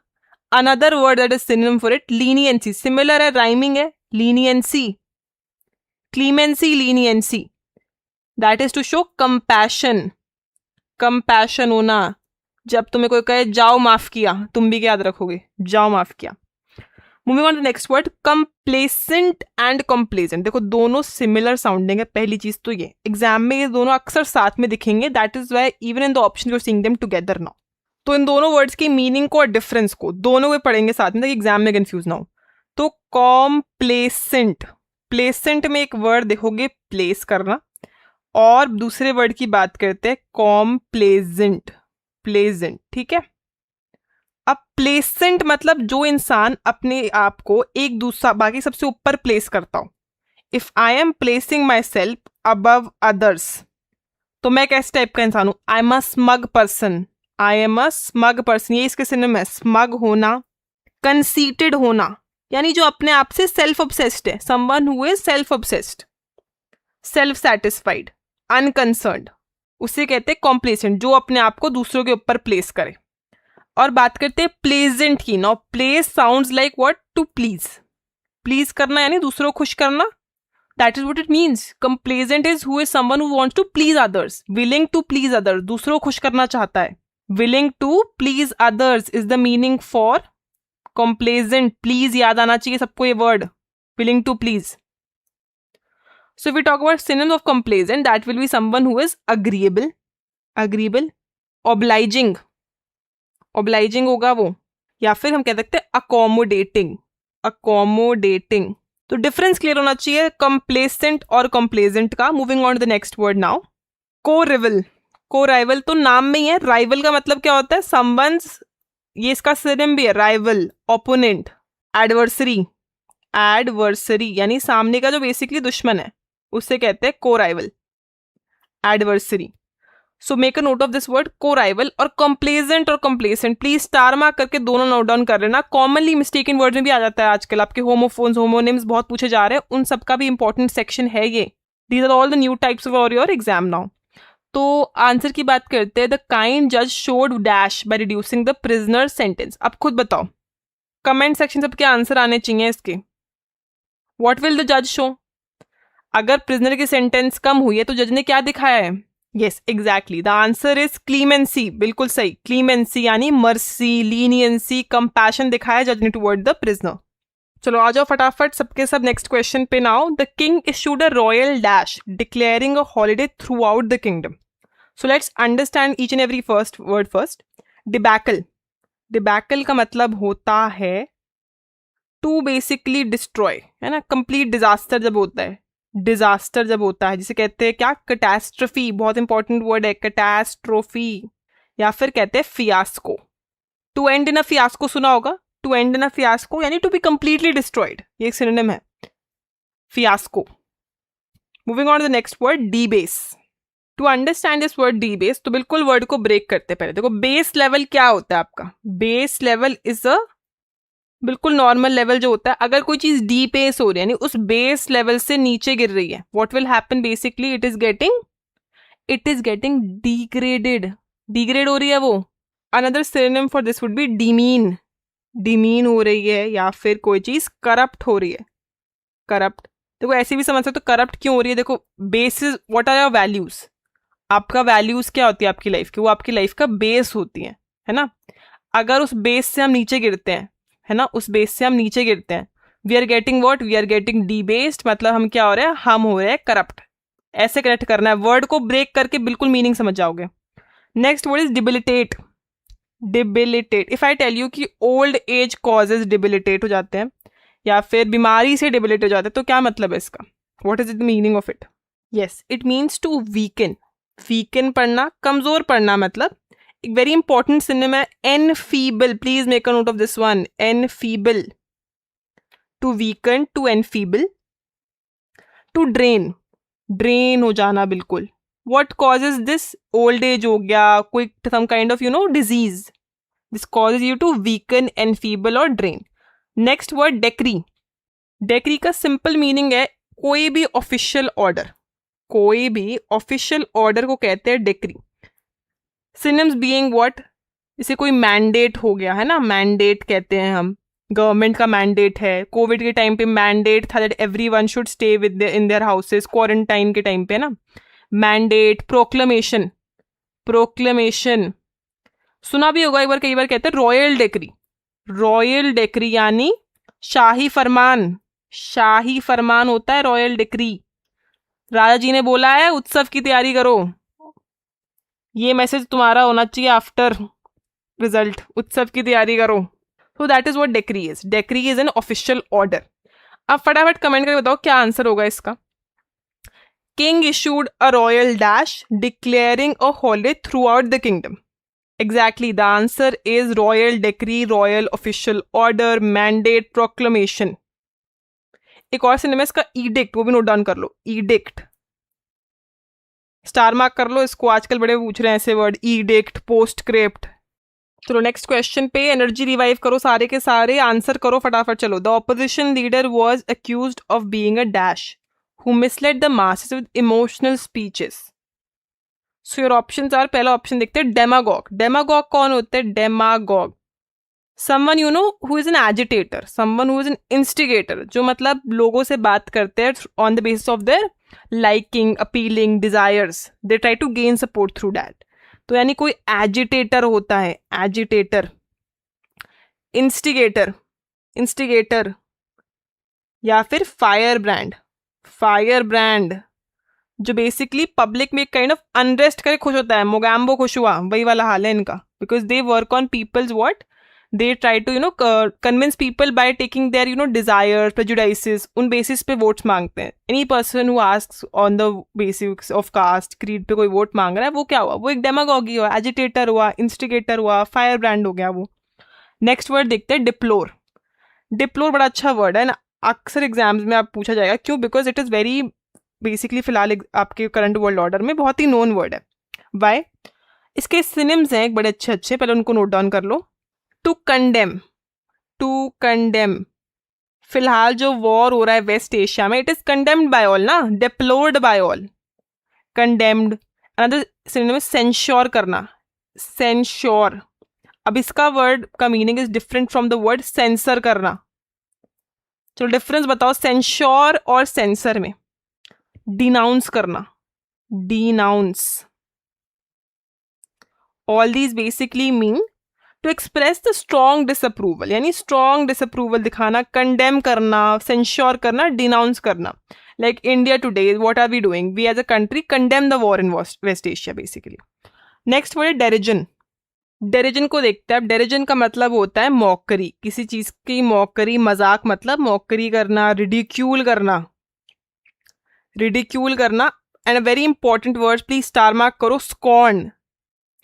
Another word that is synonym for it, leniency. Similar है, rhyming है. Leniency. Clemency, leniency. That is to show compassion. Compassion होना. जब तुम्हें कोई कहे जाओ माफ किया, तुम भी क्या याद रखोगे? जाओ माफ किया. Moving on to the next word, complacent and complacent. देखो दोनों सिमिलर साउंडिंग है. पहली चीज तो ये एग्जाम में ये दोनों अक्सर साथ में दिखेंगे. That is why even in the option you're seeing them together now. तो इन दोनों वर्ड्स की मीनिंग को और डिफरेंस को दोनों को पढ़ेंगे साथ में ताकि एग्जाम में कंफ्यूज ना हो. तो कॉम्प्लेसेंट, प्लेसेंट में एक वर्ड देखोगे प्लेस करना, और दूसरे वर्ड की बात करते हैं कॉम्प्लेजेंट, प्लेजेंट. ठीक है. अब प्लेसेंट मतलब जो इंसान अपने आप को एक दूसरा बाकी सबसे ऊपर प्लेस करता हो. If I am placing my self above others, तो मैं कैसे टाइप का इंसान हूं? I am a smug person. I am a smug person, ये इसके सिनोनिम है. स्मग होना, कंसीटेड होना, यानी जो अपने आप से सेल्फ ऑब्सेस्ड है. Someone who is self obsessed, self satisfied, unconcerned, उसे कहते हैं कॉम्प्लेसेंट, जो अपने आप को दूसरों के ऊपर प्लेस करे. और बात करते हैं प्लेजेंट की. Now place sounds like what? To please. Please करना यानी दूसरों को खुश करना. That is what it means. Complaisant is who is someone who wants to please others. Willing to please others. दूसरों को खुश करना चाहता है. Willing to please others is the meaning for complaisant. Please याद आना चाहिए सबको ये word. Willing to please. So if we talk about synonyms of complaisant, that will be someone who is agreeable. Agreeable. Obliging. Obliging होगा वो. या फिर हम कह सकते हैं accommodating. Accommodating. तो डिफरेंस क्लियर होना चाहिए कंप्लेसेंट और कंप्लेजेंट का. Moving on to the next word now. Corival. Corival तो नाम में ही है. राइवल का मतलब क्या होता है? संबंध. ये इसका सिनोनिम भी है, राइवल, ओपोनेंट, एडवर्सरी. एडवर्सरी यानी सामने का जो बेसिकली दुश्मन है उससे कहते हैं corival, adversary. So make a note of this word corival. और कंप्लेजेंट और कंप्लेसेंट प्लीज स्टार मार्क करके दोनों नोट डाउन कर लेना. कॉमनली मिस्टेक इन वर्ड में भी आ जाता है आजकल. आपके होमोफोन्स, होमोनिम्स बहुत पूछे जा रहे हैं, उन सबका भी इंपॉर्टेंट सेक्शन है ये. These are all the new types for your exam now. तो आंसर की बात करते हैं. द काइंड जज should dash by reducing the prisoner sentence. अब खुद बताओ, कमेंट सेक्शन सबके आंसर आने चाहिए इसके. व्हाट विल द जज शो? अगर प्रिजनर की सेंटेंस कम हुई है तो जज ने क्या दिखाया है? Yes exactly, the answer is clemency, बिल्कुल सही। क्लीमेंसी यानी मर्सी, लीनियंसी, कंपैशन दिखाया जजमेंट टुवर्ड द प्रिजनर। चलो आ जाओ फटाफट सबके सब नेक्स्ट क्वेश्चन पे now. The king issued a royal dash declaring a holiday through out the kingdom. So let's understand each and every first word first. Debacle, debacle का मतलब होता है टू बेसिकली डिस्ट्रॉय, है ना, कंप्लीट डिजास्टर जब होता है, डिजास्टर जब होता है जिसे कहते हैं क्या, कैटास्ट्रोफी, बहुत इंपॉर्टेंट वर्ड है कैटास्ट्रोफी, या फिर कहते हैं fiasco. To end in a fiasco सुना होगा, to end in a fiasco यानी टू बी कंप्लीटली डिस्ट्रॉयड, ये एक सिनोनिम है fiasco. Moving on the next word, debase. To understand this word debase, तो बिल्कुल वर्ड को ब्रेक करते पहले देखो बेस लेवल क्या होता है आपका। बेस लेवल इज अ बिल्कुल नॉर्मल लेवल जो होता है, अगर कोई चीज डी बेस हो रही है यानी उस बेस लेवल से नीचे गिर रही है, what will happen basically, it is getting degraded, degrade हो रही है वो। Another synonym for this would be demean, demean हो रही है, या फिर कोई चीज करप्ट हो रही है, करप्ट। देखो ऐसे भी समझ सकते हो करप्ट क्यों हो रही है, देखो basis, what are your values, आपका वैल्यूज क्या होती है आपकी लाइफ की, वो आपकी लाइफ का बेस होती है ना। अगर उस बेस से हम नीचे गिरते हैं, है ना, उस बेस से हम नीचे गिरते हैं, we are getting what, we are getting debased, मतलब हम क्या हो रहे हैं, हम हो रहे हैं करप्ट। ऐसे कनेक्ट करना है, वर्ड को ब्रेक करके बिल्कुल मीनिंग समझ जाओगे। Next word is debilitate, debilitate. If I tell you कि ओल्ड एज कॉजेज डिबिलिटेट हो जाते हैं या फिर बीमारी से डिबिलिटेट हो जाते हैं, तो क्या मतलब है इसका, what is the meaning of it. Yes it means to weaken, weaken पढ़ना, कमजोर पढ़ना, मतलब एक वेरी इंपॉर्टेंट सिनोनिम है enfeeble, please make a note of this one, enfeeble, to weaken, to enfeeble. To drain, drain हो जाना बिल्कुल। What causes this, old age हो गया, कोई some kind of disease, this causes you to weaken, enfeeble और drain. Next word decry, decry का simple meaning है कोई भी ऑफिशियल ऑर्डर, कोई भी ऑफिशियल ऑर्डर को कहते हैं डेक्री। सिनम्स बीइंग व्हाट, जैसे कोई मैंडेट हो गया, है ना, मैंडेट कहते हैं हम, गवर्नमेंट का मैंडेट है। कोविड के टाइम पे मैंडेट था that everyone should stay with in their houses, quarantine के टाइम पे ना, मैंडेट। प्रोक्लेमेशन, प्रोक्लेमेशन सुना भी होगा एक बार, कई बार कहते हैं रॉयल डेक्री, रॉयल डेक्री यानी शाही फरमान, शाही फरमान होता है रॉयल डिक्री। राजा जी ने बोला है उत्सव की तैयारी करो, ये मैसेज तुम्हारा होना चाहिए आफ्टर रिजल्ट, उत्सव की तैयारी करो। तो that is what decree is, decree is an official order. अब फटाफट कमेंट करके बताओ क्या आंसर होगा इसका। King issued a royal dash declaring a holiday through out the kingdom. Exactly the answer is royal decree, royal official order, mandate, proclamation. एक और cinema इसका ईडिक्ट, वो भी नोट डाउन कर लो, ईडिक्ट, स्टार मार्क कर लो इसको, आजकल बड़े पूछ रहे हैं ऐसे वर्ड, ईडिक्ट, पोस्टस्क्रिप्ट। चलो नेक्स्ट क्वेश्चन पे एनर्जी रिवाइव करो, सारे के सारे आंसर करो फटाफट। चलो the opposition leader was accused of being a dash who misled the masses with emotional speeches. So your options are, पहला ऑप्शन देखते हैं डेमागॉग। डेमागॉग कौन होते हैं, demagogue someone who is an agitator, someone who is an instigator, जो मतलब लोगों से बात करते हैं on the basis of their liking, appealing, desires, they try to gain support through that। तो यानी कोई agitator होता है, agitator, instigator, instigator, या फिर firebrand, firebrand जो बेसिकली पब्लिक में काइंड ऑफ अनरेस्ट करके खुश होता है, मोगैम्बो खुश हुआ, वही वाला हाल है इनका, because they work on people's what, they try to convince people by taking their desires, prejudices, उन बेसिस पे वोट्स मांगते हैं। any person who asks on the basis of caste, creed पे कोई वोट मांग रहा है, वो क्या हुआ, वो एक डेमागॉगी हुआ, एजिटेटर हुआ, इंस्टिगेटर हुआ, फायर ब्रांड हो गया वो। नेक्स्ट वर्ड देखते हैं डिप्लोर। डिप्लोर बड़ा अच्छा वर्ड है ना, अक्सर एग्जाम्स में आप पूछा जाएगा, क्यों, because it is very basically फिलहाल आपके करंट वर्ल्ड ऑर्डर में बहुत ही नोन वर्ड है। वाई, इसके सिनिम्स हैं एक बड़े अच्छे अच्छे, पहले उनको नोट डाउन कर लो। टू कंडेम, टू कंडेम, फिलहाल जो वॉर हो रहा है वेस्ट एशिया में, it is condemned by all ना, deplored by all, condemned. Another synonym censure करना, सेंश्योर। अब इसका वर्ड का meaning is different from the word censor करना। चलो डिफरेंस बताओ सेंश्योर और सेंसर में। डिनाउंस करना, denounce, all these basically mean to express the strong disapproval, यानी स्ट्रॉन्ग डिसअप्रूवल दिखाना, कंडेम करना, सेंश्योर करना, डिनाउंस करना. Like India today, what are we doing? We as a country condemn the war in West Asia basically. Next word है derision. डेरिजन को देखते हैं. अब डेरिजन का मतलब होता है मॉकरी, किसी चीज की मॉकरी, मजाक, मतलब मॉकरी करना, रिडिक्यूल करना, रिडिक्यूल करना. And a very important word, please star mark करो, scorn,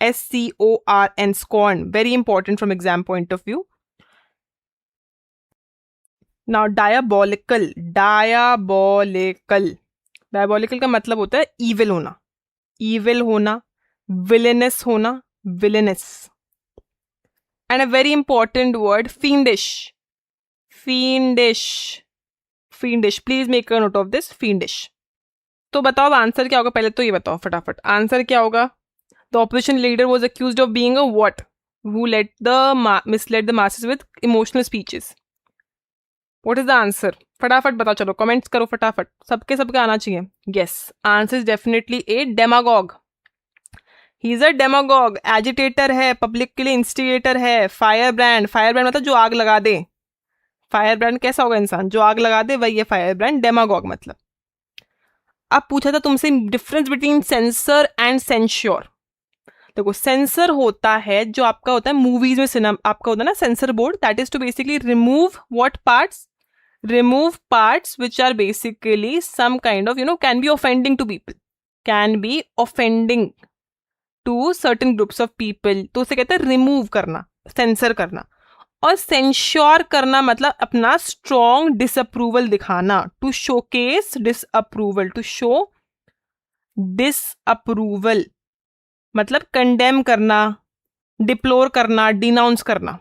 SCORN, scorn, very important from exam point of view. Now diabolical, diabolical, diabolical का मतलब होता है evil होना, evil होना, villainous होना, villainous. And a very important word, fiendish, fiendish, fiendish. Please make a note of this, fiendish. तो बताओ answer क्या होगा? पहले तो ये बताओ फटाफट, आंसर क्या होगा? The opposition leader was accused of being a what? Who misled the masses with emotional speeches. What is the answer? फटाफट बताओ, चलो कमेंट्स करो फटाफट, सबके आना चाहिए. Yes, answer is definitely a demagogue. He is a demagogue, agitator है, public के लिए instigator है, firebrand, firebrand मतलब जो आग लगा दे. firebrand कैसा होगा इंसान? जो आग लगा दे, वही है firebrand. demagogue मतलब. अब पूछा था तुमसे difference between sensor and censure. देखो सेंसर होता है जो आपका होता है मूवीज में, सिनेमा आपका होता है ना censor board, that is to basically remove what parts, remove parts which are basically some kind of can be offending to people, can be offending to certain groups of people. तो उसे कहते हैं remove करना, sensor करना. और censure करना मतलब अपना स्ट्रॉन्ग डिसअप्रूवल दिखाना, to showcase disapproval, to show disapproval मतलब कंडेम करना, डिप्लोर करना, डिनाउंस करना.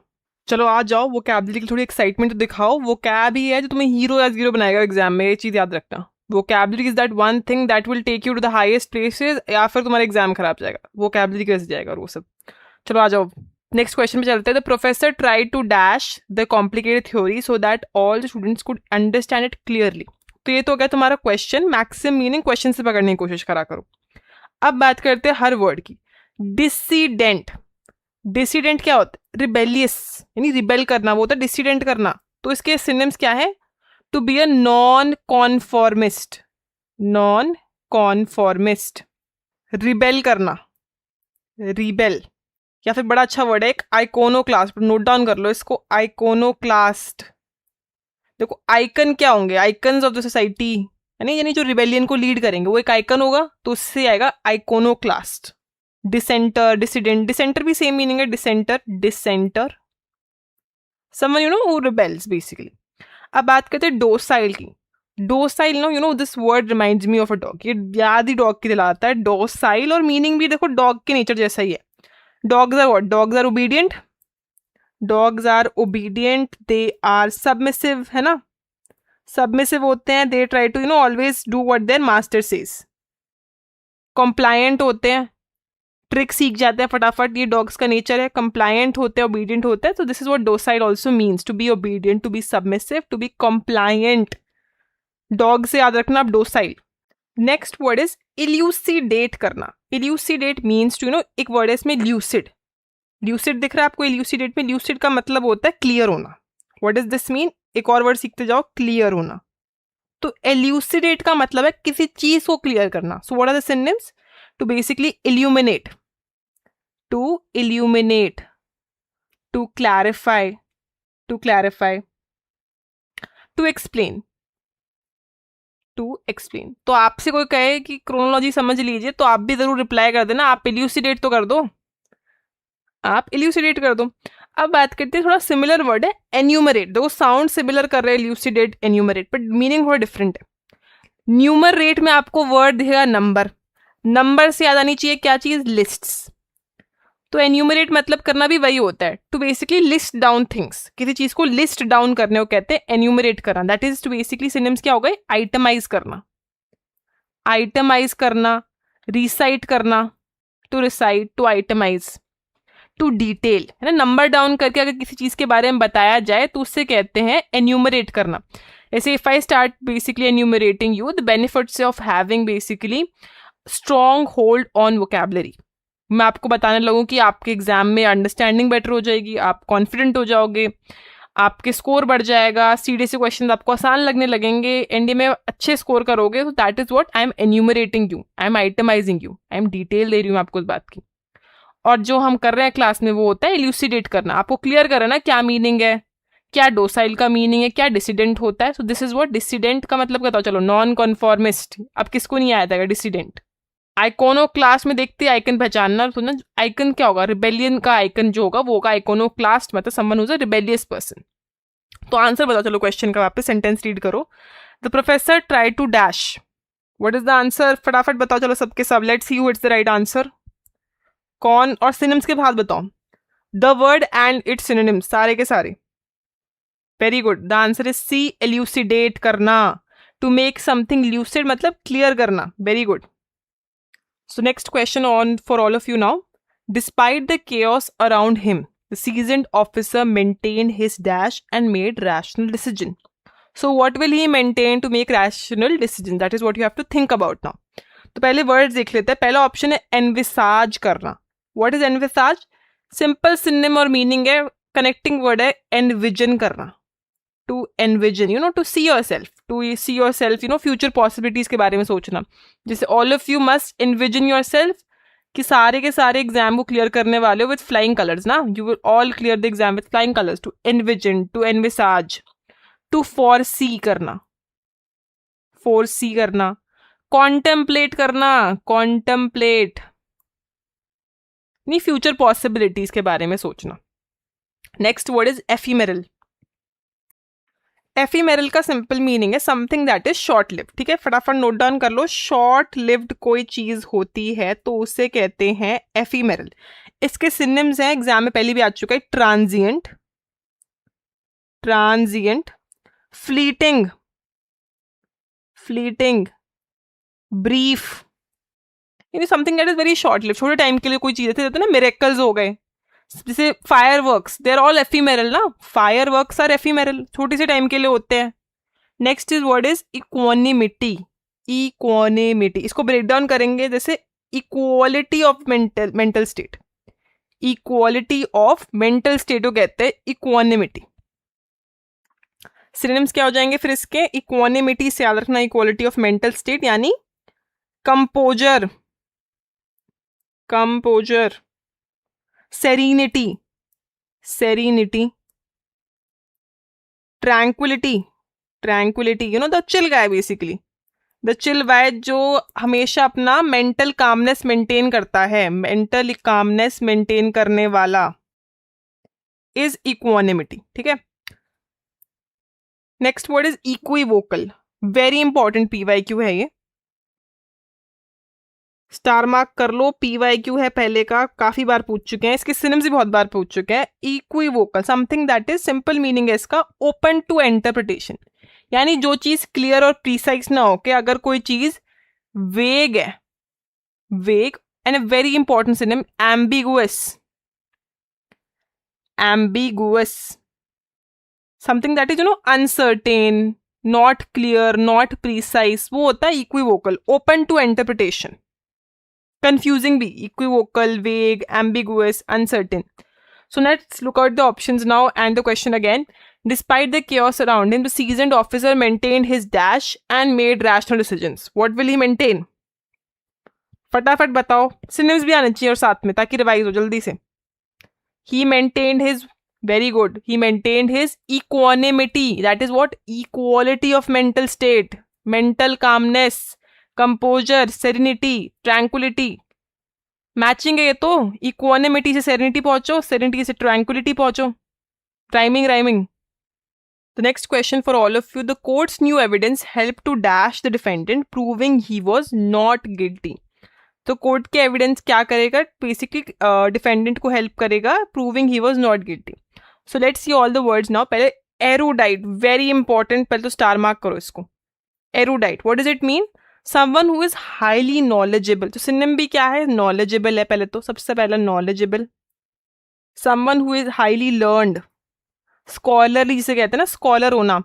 चलो आ जाओ, वो कैबलरी की थोड़ी एक्साइटमेंट तो दिखाओ. वो कैब ही है जो तुम्हें हीरो या जीरो बनाएगा एग्जाम में, ये चीज याद रखना. Vocabulary is that one thing that will take you to the highest places, या फिर तुम्हारा एग्जाम खराब जाएगा. वो कैबलरी कैसे जाएगा और वो सब. चलो आ जाओ, नेक्स्ट क्वेश्चन पे चलते हैं. The professor tried to dash the complicated theory so that all the students could understand it clearly. तो ये तो हो गया तुम्हारा क्वेश्चन. मैक्सिमम मीनिंग क्वेश्चन से पकड़ने की कोशिश करा करो. अब बात करते हैं हर वर्ड की. डिसीडेंट, डिसीडेंट क्या होता है? रिबेलियस, यानी रिबेल करना, वो होता है डिसीडेंट करना. तो इसके सिनोनिम्स क्या है? To be a non conformist, non conformist, rebel करना, रिबेल. या फिर बड़ा अच्छा वर्ड है एक, आइकोनोक्लास्ट. नोट डाउन कर लो इसको, आइकोनोक्लास्ट. देखो आइकन क्या होंगे? आइकन्स ऑफ द सोसाइटी, यानी जो रिबेलियन को लीड करेंगे वो एक आइकन होगा, तो उससे आएगा आइकोनोक्लास्ट. डिसेंटर, डिसिडेंट, डिसेंटर भी सेम मीनिंग है, डिसेंटर, डिसेंटर, समवन हु रिबेल्स बेसिकली. अब बात करते हैं डोसाइल की. Docile this word reminds me of a dog. ये याद ही डॉग की दिलाता है, डोसाइल. और मीनिंग भी देखो डॉग के नेचर जैसा ही है. Dogs are what? Dogs are obedient, dogs are obedient, they are submissive, है ना, सबमिसिव होते हैं. They try to always do what their master says. Compliant होते हैं, ट्रिक सीख जाते हैं फटाफट, ये डॉग्स का नेचर है. कंप्लायंट होते हैं, ओबीडियंट होते हैं. तो this is what docile also means, to be obedient, to be submissive, to be compliant. Dog से याद रखना आप docile. Next word is elucidate करना. इल्यूसिडेट मीन्स टू एक वर्ड है इसमें ल्यूसिड. ल्यूसिड दिख रहा है आपको इल्यूसिडेट में? ल्यूसिड का मतलब होता है क्लियर होना. What is this mean? एक और वर्ड सीखते जाओ, क्लियर होना. तो एल्यूसिडेट का मतलब है किसी चीज को क्लियर करना. So what are the synonyms? To basically illuminate, to illuminate, to clarify, to clarify, to explain, to explain. तो आपसे कोई कहे कि क्रोनोलॉजी समझ लीजिए तो आप भी जरूर रिप्लाई कर देना, आप इल्यूसिडेट तो कर दो, आप इल्यूसिडेट कर दो. अब बात करते हैं थोड़ा सिमिलर वर्ड है एन्यूमरेट. देखो साउंड सिमिलर कर रहे हैं इल्यूसिडेट, एन्यूमरेट, बट मीनिंग थोड़ा डिफरेंट है. न्यूमरेट में आपको वर्ड दिखेगा नंबर. नंबर से याद आनी चाहिए क्या चीज? लिस्ट्स. तो एन्यूमरेट मतलब करना भी वही होता है, to basically list down things. किसी चीज को लिस्ट डाउन करने को कहते हैं एन्यूमरेट करना. That is to basically synonyms क्या हो गए? आइटमाइज करना, आइटमाइज करना, रिसाइट करना, to recite, to itemize, to detail, है ना. नंबर डाउन करके अगर किसी चीज के बारे में बताया जाए तो उससे कहते हैं एन्यूमरेट करना. ऐसे if I start basically enumerating you the benefits of having basically strong hold on vocabulary. मैं आपको बताने लगूँ कि आपके एग्जाम में अंडरस्टैंडिंग बेटर हो जाएगी, आप कॉन्फिडेंट हो जाओगे, आपके स्कोर बढ़ जाएगा, सीधे से क्वेश्चन आपको आसान लगने लगेंगे, एनडीए में अच्छे स्कोर करोगे। तो that is what I am enumerating you, I am itemising you, I am detail दे रही हूँ आपको इस बात की। और जो हम कर रहे हैं क्लास में वो होता है इल्यूसिडेट करना, आपको क्लियर करना क्या मीनिंग है, क्या डोसाइल का मीनिंग है, क्या डिसिडेंट होता है। So this is what dissident का मतलब कहता हो। चलो नॉन कॉन्फॉर्मिस्ट, अब किसको नहीं आया था डिसिडेंट। आइकोनो क्लास में देखते आइकन पहचानना, तो ना आइकन क्या होगा, रिबेलियन का आइकन जो होगा वो होगा आइकोनो क्लास्ट, मतलब someone who is a rebellious person. तो आंसर बताओ चलो क्वेश्चन का, वापस सेंटेंस रीड करो। The professor try to dash, what is the answer, फटाफट बताओ चलो सबके सब, let's see who it's the right answer. कौन, और सिनोनिम्स के बाद बताओ, the word and its synonyms सारे के सारे। Very good, the answer is C, elucidate करना, टू मेक समथिंग ल्यूसिड मतलब क्लियर करना। Very good. So next question on for all of you now. Despite the chaos around him, the seasoned officer maintained his dash and made rational decision. So what will he maintain to make rational decision? That is what you have to think about now. तो पहले words देख लेते हैं। पहला option है envisage करना। What is envisage? Simple synonym और meaning है, कनेक्टिंग वर्ड है एनविजन करना। To envision, you know, to see yourself, to see yourself, you know, future possibilities के बारे में सोचना। जैसे all of you must envision yourself, कि सारे के सारे एग्जाम को क्लियर करने वाले हो विद फ्लाइंग कलर्स ना, you will all clear the exam with flying colours. To envision, to envisage, to foresee करना, फोरसी करना, कॉन्टेम्पलेट करना, कॉन्टेम्पलेट नहीं, फ्यूचर पॉसिबिलिटीज के बारे में सोचना। Next word is ephemeral. Ephemeral का सिंपल मीनिंग है something that is short lived. ठीक है, फटाफट नोट डाउन कर लो। शॉर्ट लिव्ड कोई चीज होती है तो उसे कहते हैं एफीमेरल। इसके सिनोनिम्स हैं, एग्जाम में पहले भी आ चुका है, transient, transient, fleeting, fleeting, brief, यानी something that is very short lived, छोटे टाइम के लिए कोई चीज थे ना, मिरेकल्स हो गए, जैसे fireworks, they are all ephemeral ना, फायरवर्क्स आर एफीमेरल, छोटे से टाइम के लिए होते हैं। Next is word is equanimity, equanimity, इसको ब्रेक डाउन करेंगे जैसे equality of mental state, equality of mental state को कहते हैं इक्वानिमिटी। सिनोनिम्स क्या हो जाएंगे फिर इसके, इक्वानिमिटी से याद रखना, इक्वालिटी ऑफ मेंटल स्टेट यानी composer, composer, serenity, serenity, tranquillity, tranquillity, you know the chill guy, basically the chill guy जो हमेशा अपना मेंटल कामनेस मेंटेन करता है, मेंटल कामनेस मेंटेन करने वाला इज इक्वानिमिटी। ठीक है, next word is equivocal, very important PYQ है ये, स्टार मार्क कर लो, पीवाईक्यू है पहले का, काफी बार पूछ चुके हैं, इसके सिनोनिम्स भी बहुत बार पूछ चुके हैं। Equivocal, something that is, simple meaning है इसका, ओपन टू इंटरप्रिटेशन, यानी जो चीज क्लियर और प्रीसाइज ना हो, कि अगर कोई चीज वेग है, vague, and a very important synonym ambiguous, ambiguous, something that is, you know, uncertain, not clear, not precise, वो होता है equivocal, open to interpretation. Confusing भी, equivocal, vague, ambiguous, uncertain. So let's look at the options now and the question again. Despite the chaos around him, the seasoned officer maintained his dash and made rational decisions. What will he maintain? फटाफट बताओ, synonyms भी आने चाहिए और साथ में, ताकि revise हो जल्दी से। He maintained his, very good, he maintained his equanimity. That is what? Equality of mental state, mental calmness, composer, serenity, tranquillity, matching है ये तो, इक्वानिमिटी से सेरेनिटी पहुंचो, सेरेनिटी से ट्रैंक्विलिटी पहुंचो, rhyming, rhyming. The next question for all of you, the courts new evidence help to dash the defendant proving he was not guilty. तो court के evidence क्या करेगा, बेसिकली डिफेंडेंट को help करेगा, proving he was not guilty. So let's see all the words now. पहले erudite, very important, पहले तो star mark करो इसको। Erudite, what does it mean? Someone who is highly knowledgeable. तो सिनोनिम भी क्या है, नॉलेजेबल है पहले तो, सबसे पहला knowledgeable. Someone who is highly learned, scholarly जिसे कहते हैं ना, स्कॉलर होना।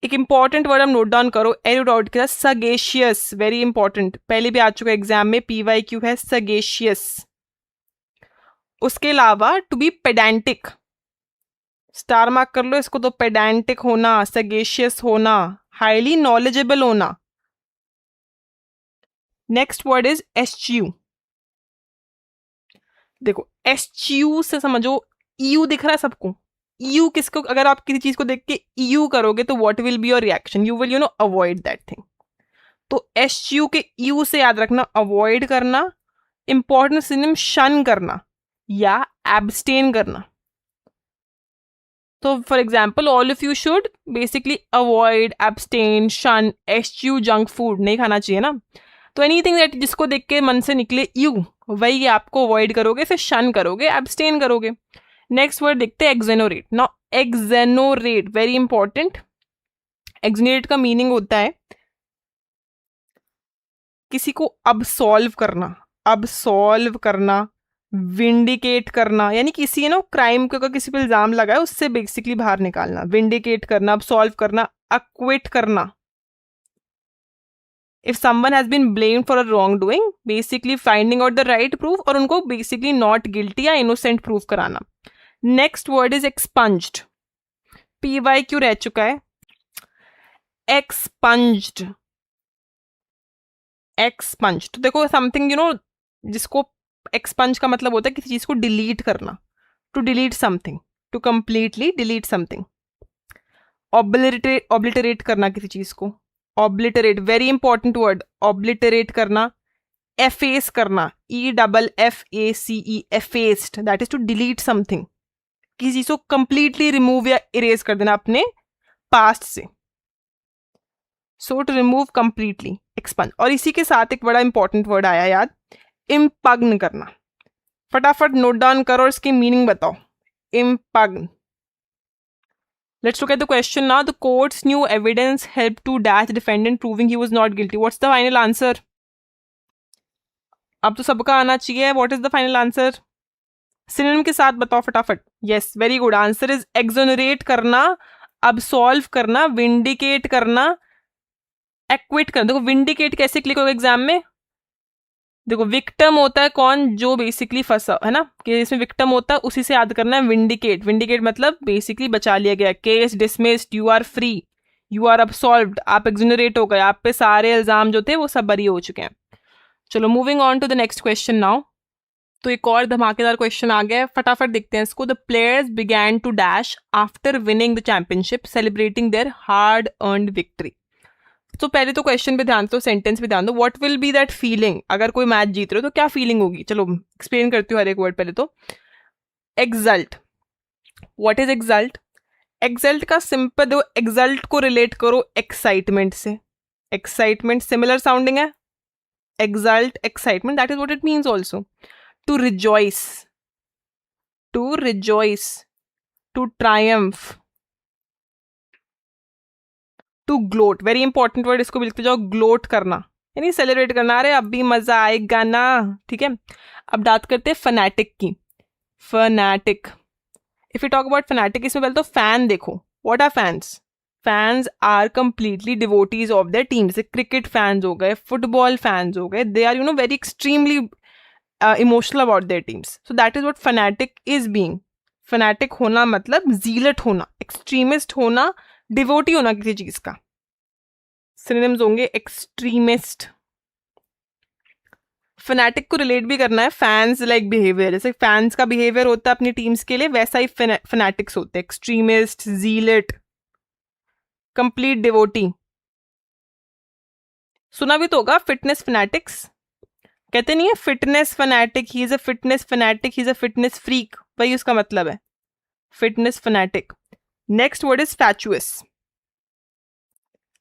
एक इंपॉर्टेंट वर्ड हम नोट डाउन करो एरुडॉट के साथ, सगेशियस, वेरी इंपॉर्टेंट, पहले भी आ चुका है एग्जाम में, PYQ है सगेशियस। उसके अलावा to be pedantic, star mark कर लो इसको, तो पेडेंटिक होना, सगेशियस होना, हाईली नॉलेजेबल होना। Next word is eschew. देखो एस्च्यू से समझो, यू दिख रहा है सबको, यू किसको, अगर आप किसी चीज को देख के यू करोगे तो what will be your reaction, you will avoid that thing. तो एस्च्यू के यू से याद रखना अवॉइड करना, इंपॉर्टेंट सिनोनिम शन करना या एब्सटेन करना। तो for example all of you should basically avoid, abstain, शन, एस्च्यू जंक फूड, नहीं खाना चाहिए ना। तो एनीथिंग दैट जिसको देख के मन से निकले यू, वही आपको अवॉइड करोगे, फिर शन करोगे, एब्सटेन करोगे। नेक्स्ट वर्ड देखते हैं exonerate. Now exonerate very important. Exonerate का मीनिंग होता है किसी को अब्सॉल्व करना, अब्सॉल्व करना, विंडिकेट करना, यानी किसी क्राइम का किसी पे इल्जाम लगा है उससे बेसिकली बाहर निकालना, विंडिकेट करना, अब्सॉल्व करना, अक्विट करना। If someone has been blamed for a wrong doing, basically finding out the right proof और उनको बेसिकली नॉट गिल्टी या इनोसेंट प्रूफ कराना। Next word is expunged. PYQ रह चुका है एक्सपंज्ड। एक्सपंज्ड देखो समथिंग जिसको एक्सपंज का मतलब होता है किसी चीज को डिलीट करना, to delete something, to completely delete something. Obliterate करना किसी चीज को, obliterate very important word, obliterate करना। एफेस करना, EFFACE, effaced, that is to delete something, किसी चीज को कंप्लीटली रिमूव या इरेज कर देना अपने पास्ट से। सो टू रिमूव कंप्लीटली, एक्सपंज। और इसी के साथ एक बड़ा इंपॉर्टेंट वर्ड आया याद, इम्पग्न करना। फटाफट नोट डाउन करो और इसकी मीनिंग बताओ। Impugn. Let's look at the question now. The courts new evidence help to dash defendant proving he was not guilty. What's the final answer? अब तो सबका आना चाहिए। What is the final answer? Synonym के साथ बताओ फटाफट। Yes very good, answer is exonerate करना, अब्सॉल्व करना, विंडिकेट करना, एक्विट करना। देखो विंडिकेट कैसे क्लिक होगा एग्जाम में, देखो विक्टिम होता है कौन, जो बेसिकली फंसा है ना, केस में विक्टिम होता है, उसी से याद करना है विंडिकेट। विंडिकेट मतलब बेसिकली बचा लिया गया, case dismissed, you are free, you are absolved, आप एक्सोनरेट हो गए, आप पे सारे इल्जाम जो थे वो सब बरी हो चुके हैं। चलो moving on to the next question now. तो एक और धमाकेदार क्वेश्चन आ गया है, फटाफट देखते हैं इसको। The players began to dash after winning the championship celebrating their hard earned victory. तो पहले तो क्वेश्चन पे ध्यान दो, सेंटेंस पे ध्यान दो। What will B that feeling, अगर कोई मैच जीत रहे हो तो क्या फीलिंग होगी। चलो एक्सप्लेन करती हूँ हर एक वर्ड। पहले तो exult. What is exult? Exult का सिंपल दो, एक्सल्ट को रिलेट करो एक्साइटमेंट से। एक्साइटमेंट सिमिलर साउंडिंग है, exult excitement, that is what it means also. To rejoice, to rejoice, to triumph, to gloat, very important word, इसको भी लिखते जाओ, ग्लोट करना यानी सेलिब्रेट करना, अरे अब भी मजा आएगा ना, ठीक है। अब बात करते हैं फनाटिक की। Fanatic, if you talk about fanatic, इसमें पहले तो फैन देखो। What are fans? Fans are completely devotees of their team. जैसे क्रिकेट फैंस हो गए, फुटबॉल फैंस हो गए, they are very extremely emotional about their teams. So that is what fanatic is being. Fanatic होना मतलब जीलट होना, extremist होना, devotee होना किसी चीज का। सिनोनिम्स होंगे एक्सट्रीमिस्ट। फैनेटिक को रिलेट भी करना है, फैंस लाइक बिहेवियर, जैसे फैंस का बिहेवियर होता है अपनी टीम्स के लिए, वैसा ही फैनेटिक्स होते हैं, एक्सट्रीमिस्ट, जीलेट, कंप्लीट डिवोटी। सुना भी तो होगा फिटनेस फैनेटिक्स, कहते नहीं है fitness fanatic, he is a fitness fanatic, he is a fitness freak, वही उसका मतलब है, fitness fanatic. Next word is fatuous.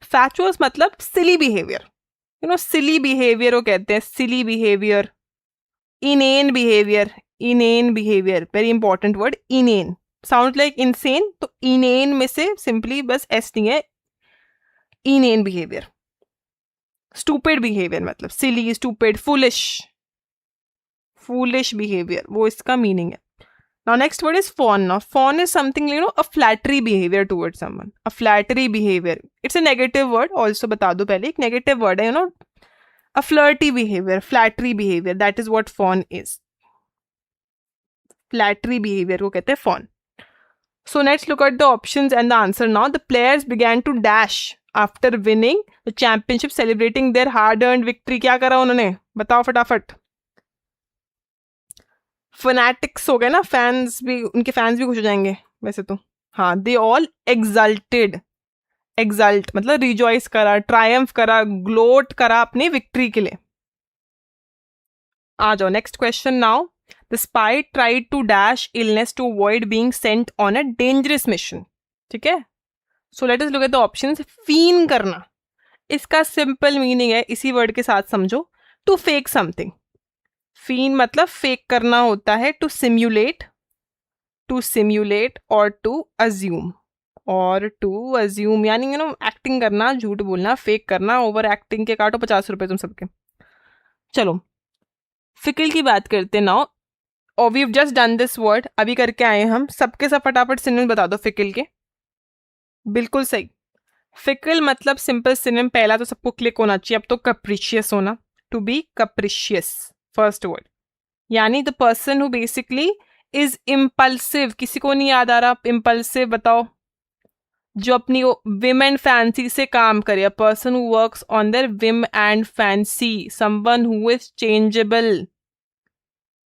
Fatuous मतलब सिली बिहेवियर, सिली बिहेवियर वो कहते हैं, silly behaviour. Inane behaviour, inane behaviour, very important word, inane sound like insane, तो inane में से सिंपली बस एस नहीं है, इनेन बिहेवियर। स्टूपिड बिहेवियर मतलब सिली, स्टूपिड, फूलिश, फूलिश बिहेवियर, वो इसका मीनिंग है। Now next word is fawn. Now fawn is something, you know, a flattery behavior towards someone. A flattery behavior. It's a negative word. Also बता दो पहले, एक negative word है, you know, a flirty behavior, flattery behavior. That is what fawn is. Flattery behavior को कहते हैं fawn. So let's look at the options and the answer now. The players began to dash after winning the championship, celebrating their hard-earned victory. क्या करा उन्होंने? बताओ फटाफट. Fanatics हो गए ना, फैंस भी, उनके फैंस भी खुश हो जाएंगे वैसे तो. हाँ, दे ऑल एक्सल्टेड. एक्सल्ट मतलब रिजॉइस करा, ट्रायम्फ करा, ग्लोट करा अपनी विक्ट्री के लिए. आ जाओ next question now. The spy tried to dash illness to avoid being sent on a dangerous mission. ठीक है. So let us look at the options. Feign करना, इसका सिंपल मीनिंग है, इसी वर्ड के साथ समझो, टू फेक समथिंग. फीन मतलब फेक करना होता है. टू सिम्युलेट और टू अज्यूम. और टू अज्यूम यानी यू नो एक्टिंग करना, झूठ बोलना, फेक करना. ओवर एक्टिंग के काटो 50 रुपए तुम सबके. चलो फिकल की बात करते हैं नाउ. और we have just done this word, अभी करके आए हम. सबके सब फटाफट सिनोनिम बता दो फिकल के. बिल्कुल सही. फिकल मतलब सिंपल सिनोनिम पहला तो सबको क्लिक होना चाहिए. अब तो कैप्रिशियस होना. टू बी कैप्रिशियस फर्स्ट वर्ड, यानी the person who basically is impulsive. किसी को नहीं याद आ रहा इम्पल्सिव? बताओ. जो अपनी विम एंड फैंसी से काम करे. A person who works on their whim and fancy. Someone who is changeable.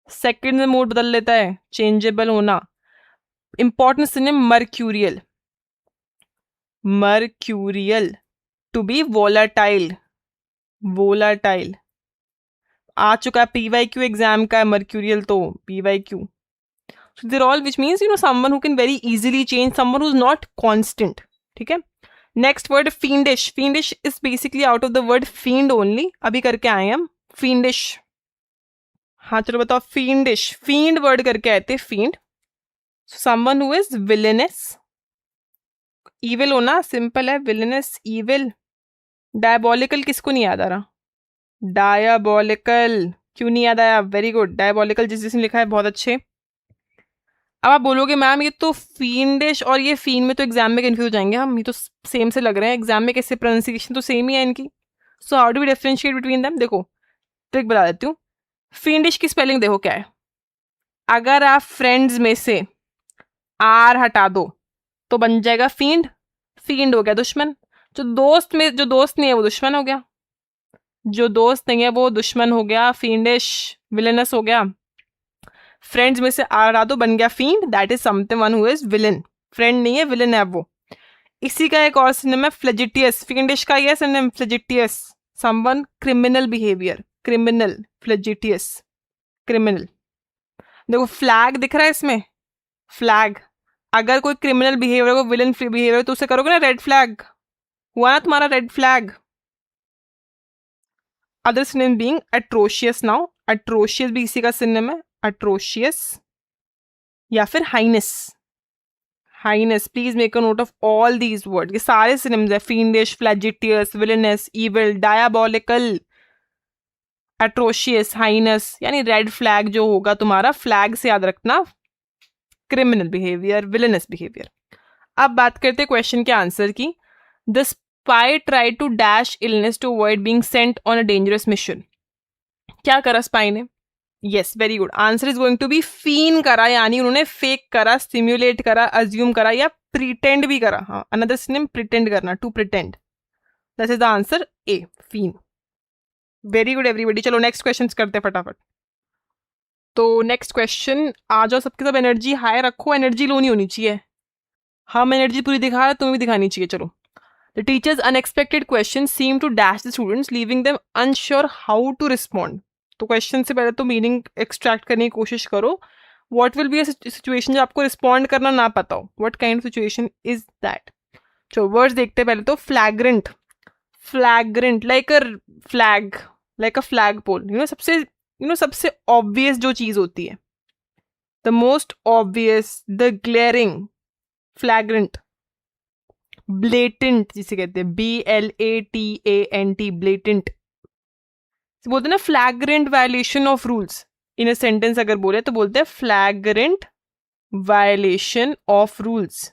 Second में मूड बदल लेता है. चेंजेबल होना. Important synonym mercurial. Mercurial. To be volatile. Volatile आ चुका है PYQ एग्जाम का. मर्क्यूरियल तो PYQ. So they're all, which means you know someone who can very easily change, someone who's not constant. ठीक है. Next word fiendish. Fiendish is basically out of the word fiend only. अभी करके आए हम fiendish. हाँ चलो बताओ. fiendish, fiend word करके आए थे. fiend, so someone who is villainous. evil होना सिंपल है. villainous, evil. diabolical किसको नहीं याद आ रहा? डायबॉलिकल. क्यों नहीं याद आया? Very good. डायबॉलिकल जिसने लिखा है बहुत अच्छे. अब आप बोलोगे मैम ये तो फींडिश और ये फीन में तो एग्जाम में कंफ्यूज हो जाएंगे हम. ये तो सेम से लग रहे हैं. एग्जाम में कैसे? प्रोनाउंसिएशन तो सेम ही है इनकी. So how do we differentiate between them? देखो ट्रिक बता देती हूँ. फींडिश की स्पेलिंग देखो क्या है. अगर आप फ्रेंड्स में से आर हटा दो तो बन जाएगा फींड. फींड हो गया दुश्मन. जो दोस्त नहीं है वो दुश्मन हो गया. जो दोस्त नहीं है वो दुश्मन हो गया. फींडिश, विलेनस हो गया. फ्रेंड्स में से आर हटा दो बन गया fiend. That is something one who is villain. Friend नहीं है, विलन है वो. इसी का एक और सिनोनिम है फ्लेजिटियस. फींडिश का ये synonym flagitious. Someone criminal behaviour. Criminal, flagitious, criminal. देखो फ्लैग दिख रहा है इसमें. फ्लैग, अगर कोई क्रिमिनल बिहेवियर को विलन बिहेवियर तो उसे करोगे ना रेड फ्लैग. हुआ ना तुम्हारा red flag. Other synonym being atrocious. Now atrocious भी इसी का सिनोनिम है. एट्रोशियस या फिर heinous. Heinous. Please make a note of all these word. ये सारे सिनोनिम्स है. Fiendish, flagitious, villainous, evil, diabolical, atrocious, heinous. यानी रेड फ्लैग जो होगा तुम्हारा, फ्लैग से याद रखना क्रिमिनल बिहेवियर, विलनस बिहेवियर. अब बात करते हैं क्वेश्चन के आंसर की. The spy tried to dash illness to avoid being sent on a dangerous mission. क्या करा स्पाई ने? Yes, very good. Answer is going to be feign करा, यानी उन्होंने फेक करा, स्टिम्युलेट करा, अज्यूम करा या प्रिटेंड भी करा. हाँ, अनदर सिनोनिम प्रिटेंड करना, to pretend. This is the answer A, feign. Very good everybody. चलो नेक्स्ट क्वेश्चन करते हैं फटाफट. तो नेक्स्ट क्वेश्चन आ जाओ. सबके सब एनर्जी हाई रखो, एनर्जी लो नहीं होनी चाहिए. हम एनर्जी पूरी दिखा रहे हैं, तुम्हें भी दिखानी चाहिए. चलो. The teacher's unexpected question seem to dash the students, leaving them unsure how to respond. तो क्वेश्चन से पहले तो मीनिंग एक्सट्रैक्ट करने की कोशिश करो. What will be a situation जब आपको रिस्पॉन्ड करना ना पता हो. What kind of situation is that? चलो वर्ड्स देखते हैं पहले तो. Flagrant. Flagrant like a flag, like a flag pole. सबसे ऑब्वियस जो चीज होती है, the most obvious, the glaring. फ्लैग्रेंट. Blatant जिसे कहते हैं, BLATANT, ब्लेटेंट. बोलते हैं ना फ्लैग्रेंट violation of rules. In a sentence अगर बोले तो बोलते हैं फ्लैग्रेंट वायलेशन ऑफ रूल्स,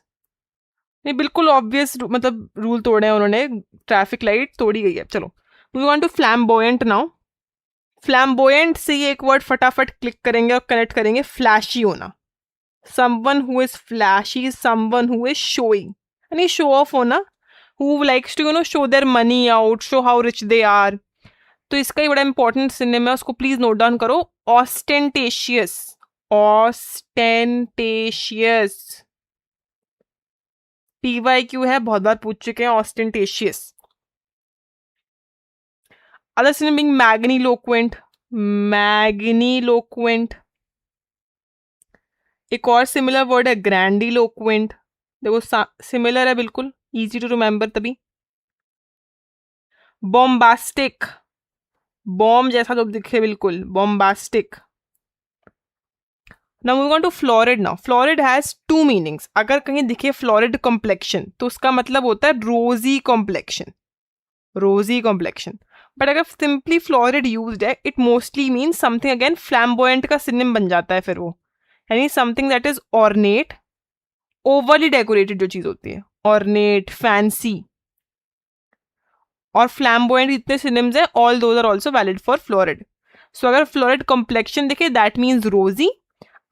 नहीं बिल्कुल ऑब्वियस, मतलब रूल तोड़े हैं उन्होंने, ट्रैफिक लाइट तोड़ी गई है। चलो वी वांट टू फ्लैम्बोयेंट नाउ। फ्लैम्बोयेंट से ये एक वर्ड फटाफट क्लिक करेंगे और कनेक्ट करेंगे, फ्लैशी होना। Someone who is flashy, someone who is showing, यानी शो ऑफ होना, who likes to show their money out, show how rich they are. तो इसका ही बड़ा इंपॉर्टेंट सिनोनिम है, उसको प्लीज नोट डाउन करो, ऑस्टेंटेशियस। ऑस्टेंटेशियस, PYQ है, बहुत बार पूछ चुके हैं, ऑस्टेंटेशियस। Other synonym मैग्नीलोक्वेंट, मैग्नीलोक्वेंट। एक और सिमिलर वर्ड है ग्रैंडीलोक्वेंट, देखो सिमिलर है बिल्कुल, इजी टू रिमेंबर तभी। बॉम्बास्टिक, बॉम्ब जैसा तो दिखे बिल्कुल, bombastic. Now moving on to florid now. Florid has two meanings. अगर कहीं दिखे florid complexion तो उसका मतलब होता है rosy complexion, rosy complexion. But अगर simply florid used है, it mostly means something again flamboyant का synonym बन जाता है फिर वो, यानी something that is ornate, overly decorated जो चीज होती है, ornate, fancy. और flamboyant इतने synonyms है, all those are also valid for florid. So अगर florid complexion दिखे that means rosy.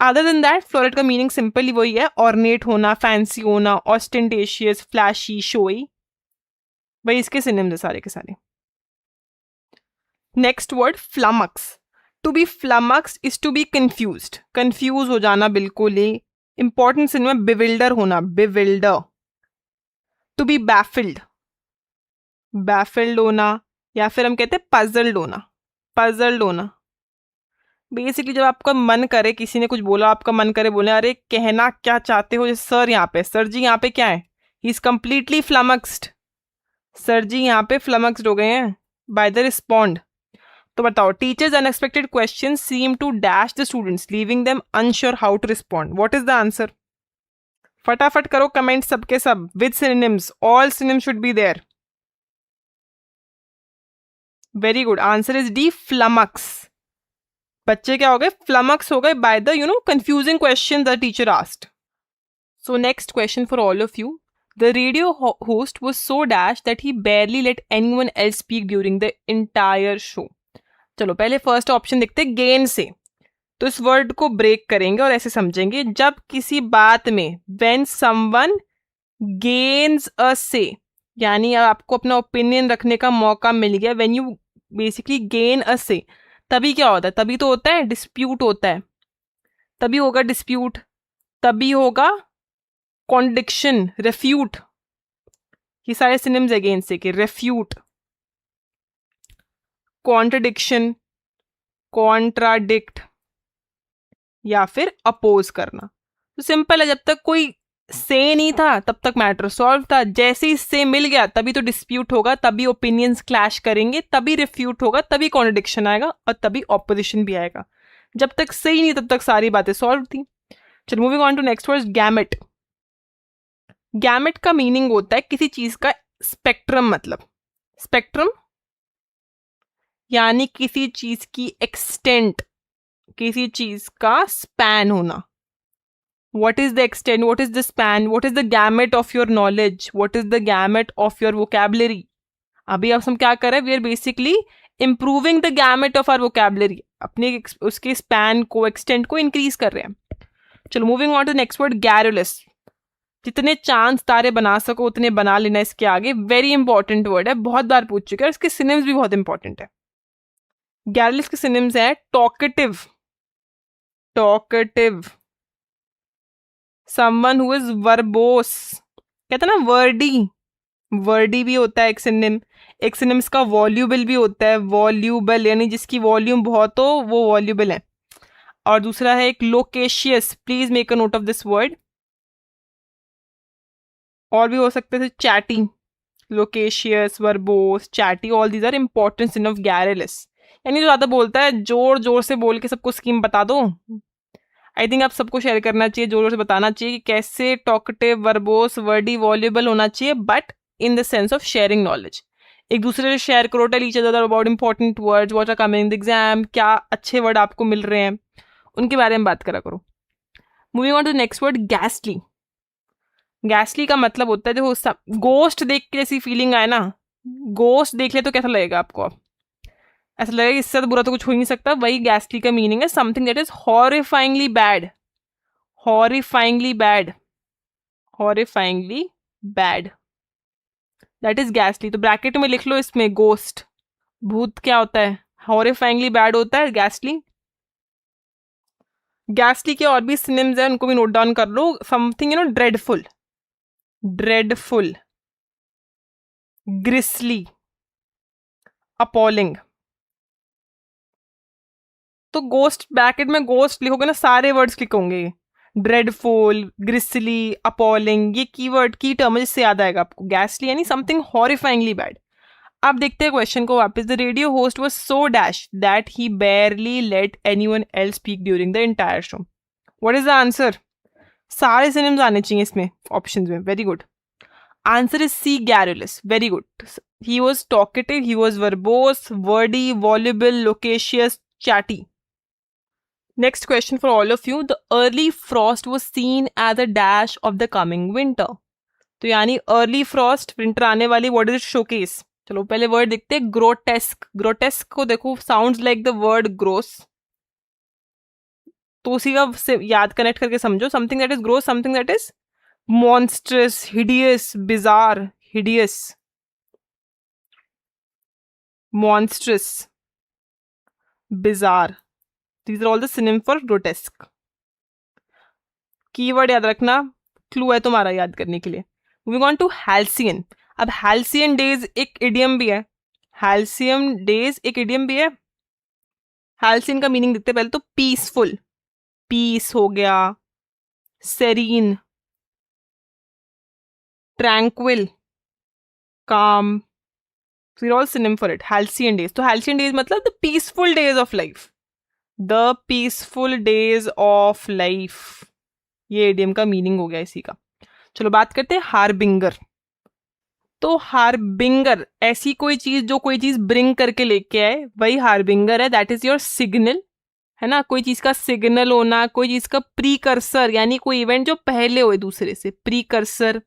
Other than that fluoride का मीनिंग सिंपली वही है, ऑर्नेट होना, फैंसी होना, ऑस्टेंटेशियस, फ्लैशी, शोई, भाई इसके सिनोनिम्स है सारे के सारे। Next word flummox. To be flummox is to be confused, confuse हो जाना बिल्कुल ही। इंपॉर्टेंट सिनोनिम बिविल्डर होना, bewilder. To be baffled, baffled होना, या फिर हम कहते हैं पजल्ड होना, पजल्ड होना। बेसिकली जब आपका मन करे, किसी ने कुछ बोला, आपका मन करे बोले अरे कहना क्या चाहते हो, जैसे सर यहाँ पे, सर जी यहाँ पे क्या है, ही इज कंप्लीटली फ्लमक्स्ड, सर जी यहाँ पे फ्लमक्स्ड हो गए हैं बाय द रिस्पॉन्ड। तो बताओ, teacher's unexpected question seem to dash the students leaving them unsure how to respond, what is the answer? फटाफट करो कमेंट सबके सब with synonyms, all synonyms should be there. Very good, answer is D, flummox. बच्चे क्या हो गए, flummox हो गए by the confusing question the teacher asked. So next question for all of you, the radio host was so dash that he barely let anyone else speak during the entire show। चलो पहले first option देखते हैं, gain से। तो इस word को break करेंगे और ऐसे समझेंगे, जब किसी बात में when someone gains a say, यानी आपको अपना ओपिनियन रखने का मौका मिल गया, when you basically gain a say, तभी क्या होता है, तभी तो होता है डिस्प्यूट होता है, तभी होगा डिस्प्यूट, तभी होगा कॉन्ट्रडिक्शन, रेफ्यूट। ये सारे सिनोनिम्स अगेंस्ट से कि रेफ्यूट, कॉन्ट्रडिक्शन, कॉन्ट्राडिक्ट, या फिर अपोज करना। तो सिंपल है, जब तक कोई से नहीं था तब तक मैटर सॉल्व था, जैसे ही से मिल गया तभी तो डिस्प्यूट होगा, तभी ओपिनियंस क्लैश करेंगे, तभी रिफ्यूट होगा, तभी कॉन्ट्रडिक्शन आएगा और तभी ऑपोजिशन भी आएगा। जब तक से ही नहीं तब तक सारी बातें सॉल्व थी। चलो moving on to next word, gamut. Gamut का मीनिंग होता है किसी चीज का स्पेक्ट्रम, मतलब स्पेक्ट्रम यानी किसी चीज की एक्सटेंट, किसी चीज का स्पैन होना। What is the extent? What is the span? What is the gamut of your knowledge? What is the gamut of your vocabulary? अभी अब हम क्या कर रहे हैं? We are basically improving the gamut of our vocabulary. अपने उसके span को, extent को increase कर रहे हैं। चलो moving on to the next word, garrulous। जितने चांद तारे बना सको उतने बना लेना इसके आगे। Very important word है, बहुत बार पूछ चुके हैं, इसके synonyms भी बहुत important है। garrulous के synonyms है talkative, talkative, someone who is verbose, कहते हैं ना वर्डी, वर्डी भी होता है एक सिनोनिम। एक सिनोनिम इसका वॉल्यूबल भी होता है, वॉल्यूबल यानी जिसकी वॉल्यूम बहुत हो वो वॉल्यूबल है। और दूसरा है एक loquacious, please make a note of this word. और भी हो सकते थे chatty, loquacious, verbose, chatty, all these are important synonym of garrulous, यानी जो ज्यादा बोलता है जोर जोर से बोल के सबको स्कीम बता दो। आई थिंक आप सबको शेयर करना चाहिए, जोर जोर से बताना चाहिए कि कैसे टॉकटिव, वर्बोस, वर्डी, वॉल्यूबल होना चाहिए, but in the sense of sharing knowledge. एक दूसरे से शेयर करो, tell each other about important words, what are coming in the exam, क्या अच्छे वर्ड आपको मिल रहे हैं, उनके बारे में बात करा करो। Moving on to next word, ghastly. Ghastly का मतलब होता है, देखो गोस्ट देख के जैसी फीलिंग आए ना, गोस्ट देख ले तो कैसा लगेगा आपको? अब ऐसा लगेगा इससे तो बुरा तो कुछ हो ही नहीं सकता। वही गैस्टली का मीनिंग है, something that is horrifyingly bad, horrifyingly bad, horrifyingly bad, that is ghastly. तो ब्रैकेट में लिख लो इसमें गोस्ट, भूत क्या होता है? हॉरिफाइंगली बैड होता है गैस्टली। गैस्टली के और भी सिनोनिम्स हैं, उनको भी नोट डाउन कर लो। Something you know dreadful, dreadful, grisly, appalling. तो गोस्ट ब्रैकेट में गोस्ट लिखोगे ना, सारे वर्ड्स क्लिक होंगे। ड्रेडफुल, ग्रिसली, अपॉलिंग, ये कीवर्ड की टर्म है जिससे याद आएगा आपको गैस्टली यानी समथिंग हॉरिफाइंगली बैड। अब देखते हैं क्वेश्चन को वापस। The radio host was so dash that he barely let anyone else speak during the entire show. What is the answer? सारे सिनोनिम्स आने चाहिए इसमें ऑप्शंस में। Very good. Answer is C, garrulous. Very good. He was talkative, he was verbose, wordy, voluble, loquacious, chatty. Next question for all of you. The early frost was seen as a dash of the coming winter. तो यानी early Frost, winter आने वाली, what is it showcase? चलो पहले word देखते हैं, grotesque. Grotesque को देखो, sounds like the word gross, तो उसी का से याद कनेक्ट करके समझो। Something that is gross, something that is monstrous, hideous, bizarre, hideous, monstrous, bizarre. These are all the synonym for grotesque. Keyword याद रखना, क्लू है तुम्हारा याद करने के लिए। Moving on to halcyon। अब halcyon डेज एक इडियम भी है, halcyon डेज एक इडियम भी है। halcyon का मीनिंग देखते पहले तो, पीसफुल, पीस हो गया, सेरीन, ट्रैंक्विल, काम, these are all synonym for it. halcyon days, तो halcyon days मतलब the peaceful days of life, the peaceful days of life, ये इडियम का मीनिंग हो गया इसी का। चलो बात करते हैं हार्बिंगर। तो हार्बिंगर ऐसी कोई चीज जो कोई चीज ब्रिंग करके लेके आए, वही हार्बिंगर है। दैट इज योर सिग्नल, है ना? कोई चीज का सिग्नल होना, कोई चीज का प्रीकर्सर, यानी कोई इवेंट जो पहले हो दूसरे से, प्रीकर्सर।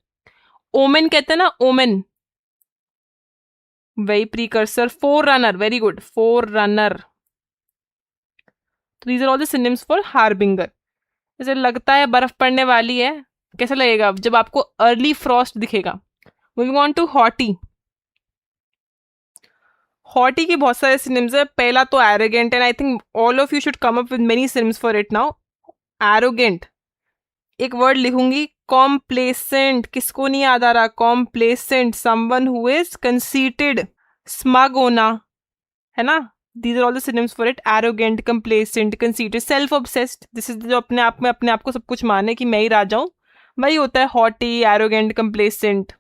ओमेन कहते हैं ना, ओमेन, वही precursor. Forerunner, very good, forerunner. तो these are all the synonyms for harbinger. जैसे लगता है बर्फ पड़ने वाली है, कैसा लगेगा जब आपको अर्ली फ्रॉस्ट दिखेगा? Moving on to haughty. Haughty की बहुत सारे सिनोनिम्स है। पहला तो arrogant, and I think all of you should come up with many synonyms for it now. Arrogant, एक वर्ड लिखूंगी, कॉम्प्लेसेंट। किसको नहीं याद आ रहा? Complacent, someone who is conceited, smug होना, है ना? These are all the synonyms for it. Arrogant, complacent, conceited, self-obsessed. This is जो अपने आप में अपने आप को सब कुछ माने कि मैं ही राजा हूँ, वही होता है haughty, arrogant, complacent.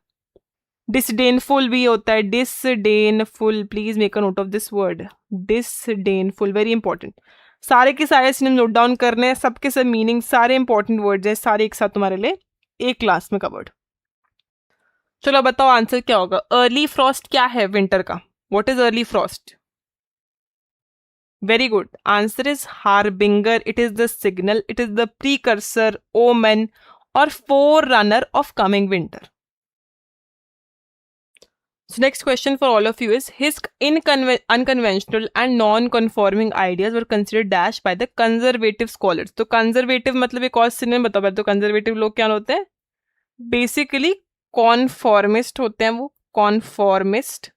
Disdainful भी होता है, disdainful. Please make a note of this word. Disdainful, very important. सारे के सारे synonyms नोट डाउन करने हैं, सबके सब मीनिंग, सारे इंपॉर्टेंट वर्ड्स हैं, सारे एक साथ तुम्हारे लिए एक क्लास में कवर्ड। चलो बताओ आंसर क्या होगा। अर्ली फ्रॉस्ट क्या है विंटर का? What is early Frost? Very good. Answer is harbinger. It is the signal. It is the precursor, omen, or forerunner of coming winter. So next question for all of you is, his unconventional and non-conforming ideas were considered dash by the conservative scholars. तो conservative मतलब एक और synonym बताओ। तो conservative लोग क्या होते हैं? Basically conformist होते हैं वो, conformist।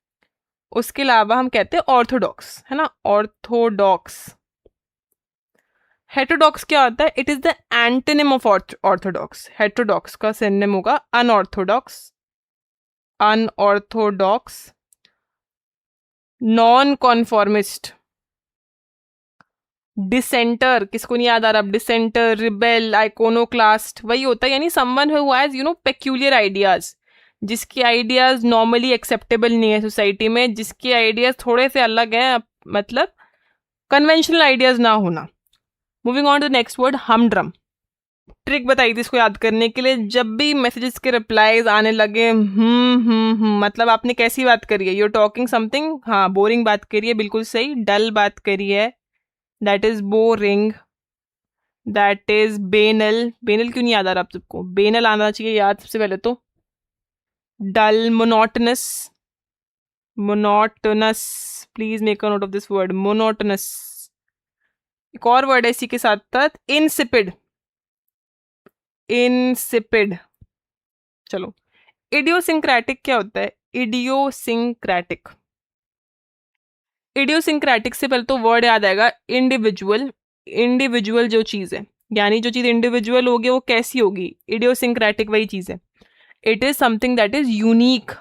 उसके अलावा हम कहते हैं ऑर्थोडॉक्स, है ना? ऑर्थोडॉक्स। हेटेरोडॉक्स क्या होता है? It is the antonym of orthodox. Heterodox का सिनोनिम होगा unorthodox, unorthodox, non conformist, dissenter. किसको नहीं याद आ रहा? डिसेंटर, रिबेल, आइकोनोक्लास्ट, वही होता है, यानी someone who has you know peculiar ideas, जिसके आइडियाज नॉर्मली एक्सेप्टेबल नहीं है सोसाइटी में, जिसके आइडियाज थोड़े से अलग हैं, मतलब कन्वेंशनल आइडियाज ना होना। Moving on to next word, humdrum. Trick बताई थी इसको याद करने के लिए। जब भी मैसेजेस के रिप्लाईज आने लगे मतलब आपने कैसी बात करी है? यू आर टॉकिंग समथिंग, हाँ बोरिंग बात करी है, बिल्कुल सही। डल बात करी है, that is boring. That is banal. Banal क्यों नहीं याद आ रहा आप सबको? बेनल आना चाहिए याद सबसे पहले तो। Dull, monotonous, monotonous, please make a note of this word, monotonous. एक और वर्ड है इसी के साथ साथ, इंसिपिड, इंसिपिड। चलो, इडियोसिंक्रेटिक क्या होता है? इडियोसिंक्रेटिक, इडियोसिंक्रेटिक से पहले तो वर्ड याद आएगा इंडिविजुअल। इंडिविजुअल जो चीज है, यानी जो चीज इंडिविजुअल होगी वो कैसी होगी? इडियोसिंक्रेटिक वही चीज है। It is something that is unique,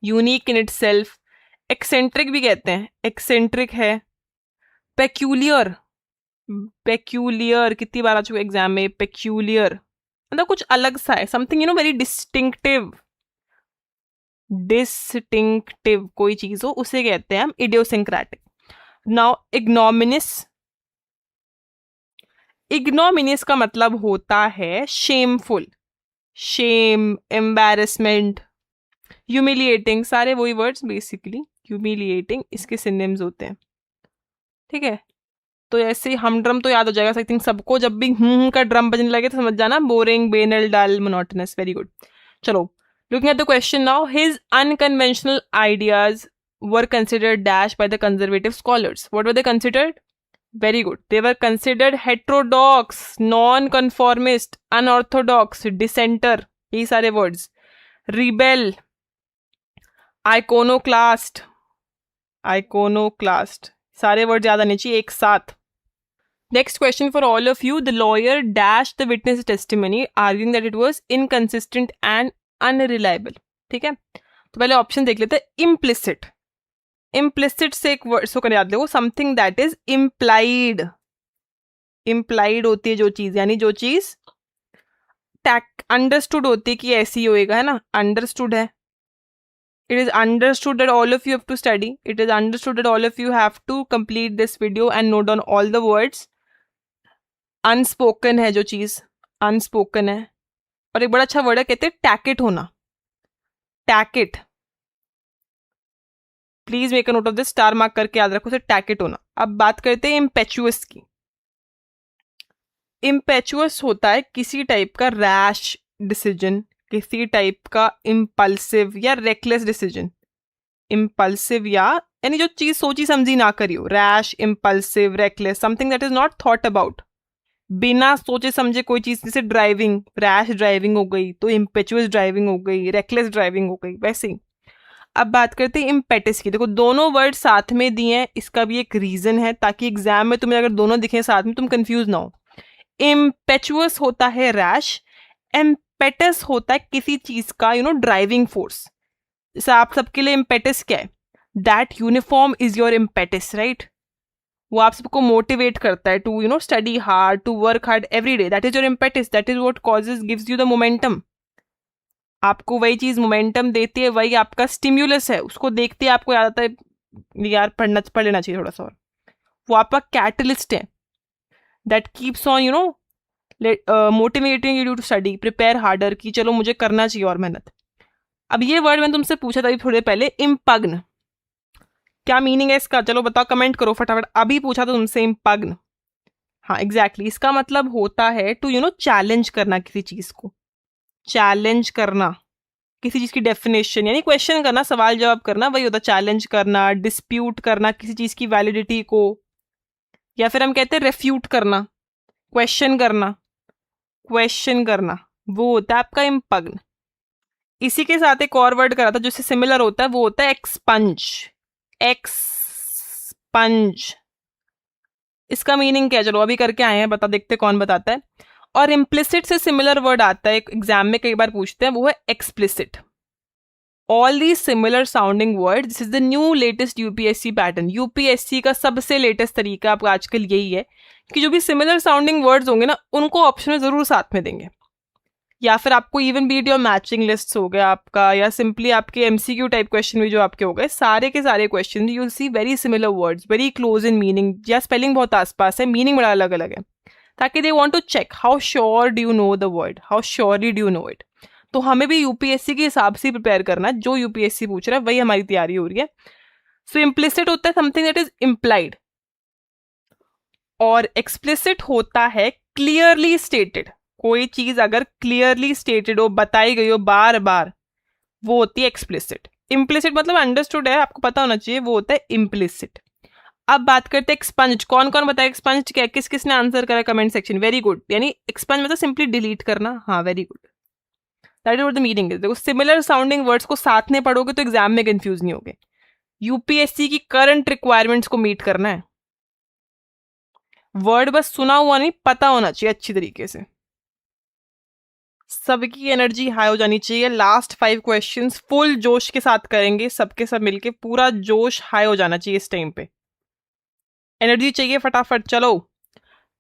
unique in it self. Eccentric भी कहते हैं, एक्सेंट्रिक है। पेक्यूलियर, पेक्यूलियर कितनी बार आ चुका एग्जाम में? पेक्यूलियर मतलब कुछ अलग सा है, something you know very distinctive, distinctive कोई चीज हो उसे कहते हैं हम इडियोसिंक्रेटिक। नाउ इग्नोमिनिस, इग्नोमिनियस का मतलब होता है शेमफुल, शेम, एम्बैरेसमेंट, ह्यूमिलिएटिंग, सारे वही वर्ड्स बेसिकली, ह्यूमिलिएटिंग इसके सिनोनिम्स होते हैं। ठीक है, तो ऐसे हम ड्रम तो याद हो जाएगा आई थिंक सबको, जब भी का ड्रम बजने लगे तो समझ जाना, बोरिंग, बेनल, डल, मोनोटोनस। Very good. चलो, looking at the question now, his unconventional ideas were considered dash by the conservative scholars. What were they considered? Very good. They were considered heterodox, non-conformist, unorthodox, dissenter. यही सारे words. Rebel, iconoclast, iconoclast. सारे words याद आने चाहिए एक साथ. Next question for all of you. The lawyer dashed the witness testimony, arguing that it was inconsistent and unreliable. ठीक है, तो पहले ऑप्शन देख लेते हैं. Implicit, implicit से एक वर्ड को याद देखो, something that is implied, implied होती है जो चीज, यानी जो चीज अंडरस्टूड होती है कि ऐसी होएगा, है ना, अंडरस्टूड है. It is understood that all of you have to study, it is understood that all of you have to complete this video and note down all the words. Unspoken है जो चीज, अनस्पोकन है. और एक बड़ा अच्छा word है, कहते हैं टैकेट होना, tacit. Please make a note of this, star mark करके याद रखो, टैकेट होना. अब बात करते हैं इम्पेचुअस की. इम्पेचुअस होता है किसी टाइप का रैश डिसीजन, किसी टाइप का इम्पल्सिव या रेकलेस डिसीजन. इम्पल्सिव यानी जो चीज सोची समझी ना करी हो. Rash, impulsive, reckless, something that is not thought about. बिना सोचे समझे कोई चीज, जैसे ड्राइविंग, रैश ड्राइविंग हो गई तो इम्पेचुअस ड्राइविंग हो गई, रेकलेस ड्राइविंग हो गई, वैसे ही. अब बात करते हैं इम्पेटस की. देखो दोनों वर्ड साथ में दिए हैं, इसका भी एक रीजन है, ताकि एग्जाम में तुम्हें अगर दोनों दिखे साथ में तुम कंफ्यूज ना हो. इम्पेचुअस होता है रैश, इम्पेटस होता है किसी चीज का यू नो ड्राइविंग फोर्स. जैसे आप सबके लिए इम्पेटस क्या है? That uniform is your impetus, right. वो आप सबको मोटिवेट करता है to you know study hard, to work hard every day. That is your impetus, that is what causes gives you the momentum. आपको वही चीज मोमेंटम देती है, वही आपका स्टिम्युलस है. उसको देखते आपको याद आता है यार पढ़ लेना चाहिए थोड़ा सा और. वो आपका कैटलिस्ट है that keeps on you know motivating you to study, prepare harder, कि चलो मुझे करना चाहिए और मेहनत. अब ये वर्ड मैंने तुमसे पूछा था थोड़े पहले, इम्पग्न, क्या मीनिंग है इसका? चलो बताओ, कमेंट करो फटाफट. अभी पूछा था तुमसे इम्पग्न. हाँ एग्जैक्टली, इसका मतलब होता है टू यू नो चैलेंज करना किसी चीज को, चैलेंज करना किसी चीज की डेफिनेशन, यानी क्वेश्चन करना, सवाल जवाब करना, वही होता है चैलेंज करना. डिस्प्यूट करना किसी चीज की वैलिडिटी को, या फिर हम कहते हैं रेफ्यूट करना, क्वेश्चन करना, क्वेश्चन करना, वो होता है आपका इम्पग्न. इसी के साथ एक और वर्ड करा था जिससे सिमिलर होता है, वो होता है एक्सपंज. एक्सपंज, इसका मीनिंग क्या है? चलो अभी करके आए हैं, बता देखते कौन बताता है. और इम्प्लिसिट से सिमिलर वर्ड आता है, एग्जाम में कई बार पूछते हैं, वो है explicit. All the similar sounding word, this is the new latest UPSC pattern. UPSC का सबसे लेटेस्ट तरीका आपका आजकल यही है कि जो भी सिमिलर साउंडिंग वर्ड्स होंगे ना, उनको ऑप्शन में जरूर साथ में देंगे. या फिर आपको even beat your matching list हो गया आपका, या सिंपली आपके एमसीक्यू टाइप क्वेश्चन भी जो आपके हो गए, सारे के सारे question you will see very similar words, very close in meaning, या स्पेलिंग बहुत आसपास है, मीनिंग बड़ा अलग अलग है, ताकि they want to check how sure do you know the word, how surely do you know it. तो हमें भी यूपीएससी के हिसाब से प्रिपेयर करना है, जो यूपीएससी पूछ रहा है वही हमारी तैयारी हो रही है. सो इम्प्लिसिट होता है समथिंग दैट इज इम्प्लाइड. और एक्सप्लिसिट होता है क्लियरली स्टेटेड। कोई चीज अगर क्लियरली स्टेटेड हो, बताई गई हो बार बार, वो होती है एक्सप्लिसिट। इम्प्लिसिट मतलब अंडरस्टूड है, आपको पता होना चाहिए, वो होता है इम्प्लिसिट। अब बात करते हैं एक्सपंज। कौन कौन बताया एक्सपंज क्या, किस किसने आंसर करा कमेंट सेक्शन, वेरी गुड। यानी एक्सपंज मतलब सिंपली डिलीट करना, हाँ very good, that is what the meaning is. देखो सिमिलर साउंडिंग वर्ड्स को साथ में पढ़ोगे तो एग्जाम में कंफ्यूज नहीं होगे। यूपीएससी की करंट रिक्वायरमेंट्स को मीट करना है, वर्ड बस सुना हुआ नहीं, पता होना चाहिए अच्छी तरीके से। सबकी एनर्जी हाई हो जानी चाहिए। लास्ट 5 क्वेश्चंस फुल जोश के साथ करेंगे, सबके सब मिलके पूरा जोश हाई हो जाना चाहिए इस टाइम पे, एनर्जी चाहिए फटाफट। चलो